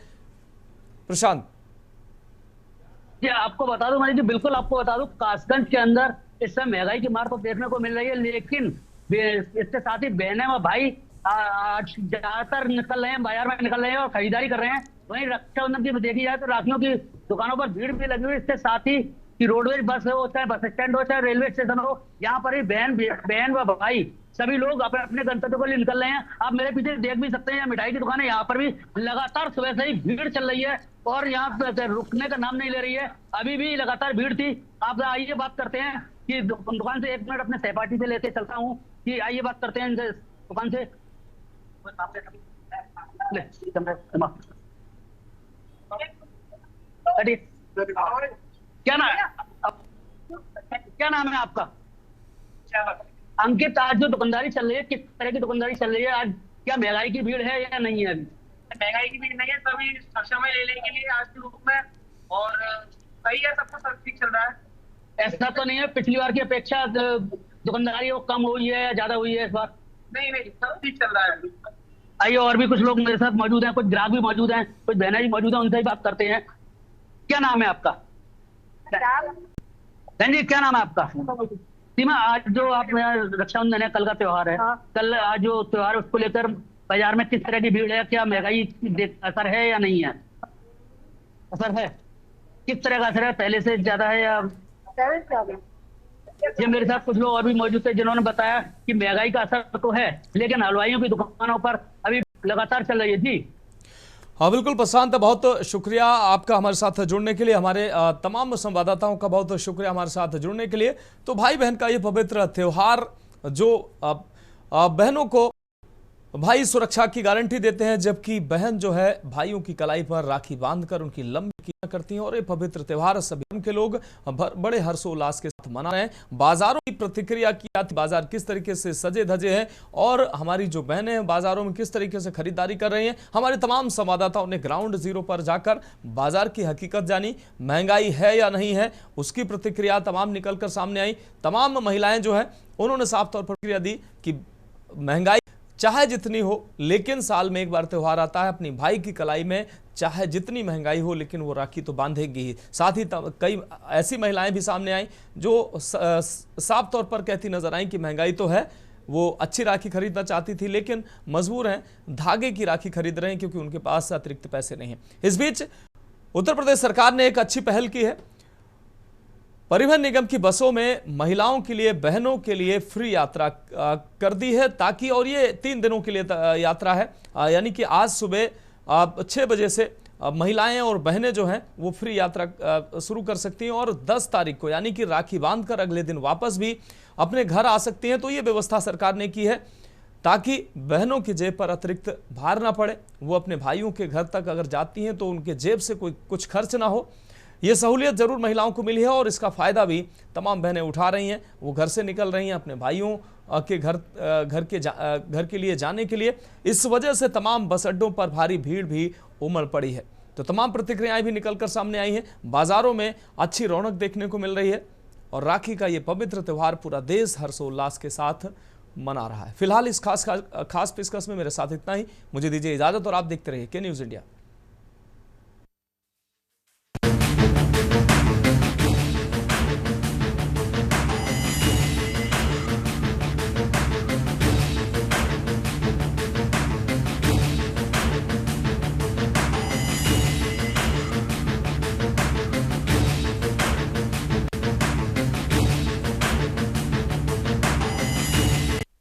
प्रशांत जी, आपको बता दूं, जी बिल्कुल आपको बता दूं, कासगंज के अंदर इस समय महंगाई की मार तो देखने को मिल रही है, लेकिन इसके साथ ही बहनें व भाई आज ज्यादातर निकल रहे हैं, बाजार में निकल रहे हैं और खरीदारी कर रहे हैं। वहीं रक्षाबंधन की देखी जाए तो राखियों की दुकानों पर भीड़ भी लगी हुई। इसके साथ ही कि रोडवेज बस हो, चाहे बस स्टैंड हो, चाहे रेलवे स्टेशन हो, यहाँ पर ही बहन व भाई सभी लोग अपने अपने गंतव्य को लिए निकल रहे हैं। आप मेरे पीछे देख भी सकते हैं, मिठाई की दुकान है, यहाँ पर भी लगातार सुबह से ही भीड़ चल रही है और यहाँ रुकने का नाम नहीं ले रही है। अभी भी लगातार भीड़ थी। आप आइए बात करते हैं कि दुकान से, 1 मिनट अपने सहपाठी से लेते चलता हूँ कि आइए बात करते हैं दुकान से। ले हटिए। क्या नाम है आपका? अंकित, आज जो दुकानदारी चल रही है, किस तरह की दुकानदारी चल रही है आज? क्या महंगाई की भीड़ है या नहीं है? अभी महंगाई की भीड़ नहीं है, सभी समय लेने के लिए आज के रूप में, और सही है, सबको सब ठीक चल रहा है। ऐसा तो नहीं है पिछली बार की अपेक्षा दुकानदारी वो कम हुई है या ज्यादा हुई है इस बार? नहीं, सब ठीक चल रहा है। आइए, और भी कुछ लोग मेरे साथ मौजूद हैं, कुछ ग्राहक भी मौजूद हैं, कुछ बहनें भी मौजूद हैं, उनसे ही बात करते हैं। क्या नाम है आपका? बहन जी, क्या नाम है आपका? सीमा, आज जो आप रक्षाबंधन है, कल का त्योहार है, कल आज जो त्योहार है उसको लेकर बाजार में किस तरह की भीड़ है? क्या महंगाई असर है या नहीं है? असर है? किस तरह का असर है? पहले से ज्यादा है या? ये मेरे साथ कुछ लोग और भी मौजूद थे जिन्होंने बताया कि महंगाई का असर तो है, लेकिन हलवाइयों की दुकानों पर अभी लगातार चल रही है। जी हाँ बिल्कुल प्रशांत, बहुत शुक्रिया आपका हमारे साथ जुड़ने के लिए, हमारे तमाम संवाददाताओं का बहुत शुक्रिया हमारे साथ जुड़ने के लिए। तो भाई बहन का ये पवित्र त्यौहार जो बहनों को भाई सुरक्षा की गारंटी देते हैं, जबकि बहन जो है भाइयों की कलाई पर राखी बांधकर उनकी लंबी कीमत करती हैं। और ये पवित्र त्यौहार सभी के लोग बड़े हर्षोल्लास के साथ मना रहे हैं। बाजारों की प्रतिक्रिया की आती, बाजार किस तरीके से सजे धजे हैं और हमारी जो बहनें हैं बाजारों में किस तरीके से खरीदारी कर रही हैं, हमारे तमाम संवाददाताओं ने ग्राउंड जीरो पर जाकर बाजार की हकीकत जानी। महंगाई है या नहीं है उसकी प्रतिक्रिया तमाम निकलकर सामने आई। तमाम महिलाएं जो है उन्होंने साफ तौर पर प्रतिक्रिया दी कि महंगाई चाहे जितनी हो, लेकिन साल में एक बार त्यौहार आता है, अपनी भाई की कलाई में चाहे जितनी महंगाई हो लेकिन वो राखी तो बांधेगी ही। साथ ही कई ऐसी महिलाएं भी सामने आई जो साफ तौर पर कहती नजर आई कि महंगाई तो है, वो अच्छी राखी खरीदना चाहती थी लेकिन मजबूर हैं, धागे की राखी खरीद रहे हैं क्योंकि उनके पास अतिरिक्त पैसे नहीं हैं। इस बीच उत्तर प्रदेश सरकार ने एक अच्छी पहल की है। परिवहन निगम की बसों में महिलाओं के लिए, बहनों के लिए फ्री यात्रा कर दी है, ताकि, और ये 3 दिनों के लिए यात्रा है, यानी कि आज सुबह 6 बजे से महिलाएं और बहनें जो हैं वो फ्री यात्रा शुरू कर सकती हैं और 10 तारीख को यानी कि राखी बांधकर अगले दिन वापस भी अपने घर आ सकती हैं। तो ये व्यवस्था सरकार ने की है ताकि बहनों की जेब पर अतिरिक्त भार ना पड़े। वो अपने भाइयों के घर तक अगर जाती हैं तो उनके जेब से कुछ खर्च ना हो। ये सहूलियत जरूर महिलाओं को मिली है और इसका फायदा भी तमाम बहनें उठा रही हैं। वो घर से निकल रही हैं अपने भाइयों के घर के लिए जाने के लिए। इस वजह से तमाम बस अड्डों पर भारी भीड़ भी उमड़ पड़ी है। तो तमाम प्रतिक्रियाएं भी निकलकर सामने आई हैं। बाजारों में अच्छी रौनक देखने को मिल रही है और राखी का ये पवित्र त्यौहार पूरा देश हर्षोल्लास के साथ मना रहा है। फिलहाल इस खास पेशकश में मेरे साथ इतना ही। मुझे दीजिए इजाजत और आप देखते रहिए के न्यूज़ इंडिया।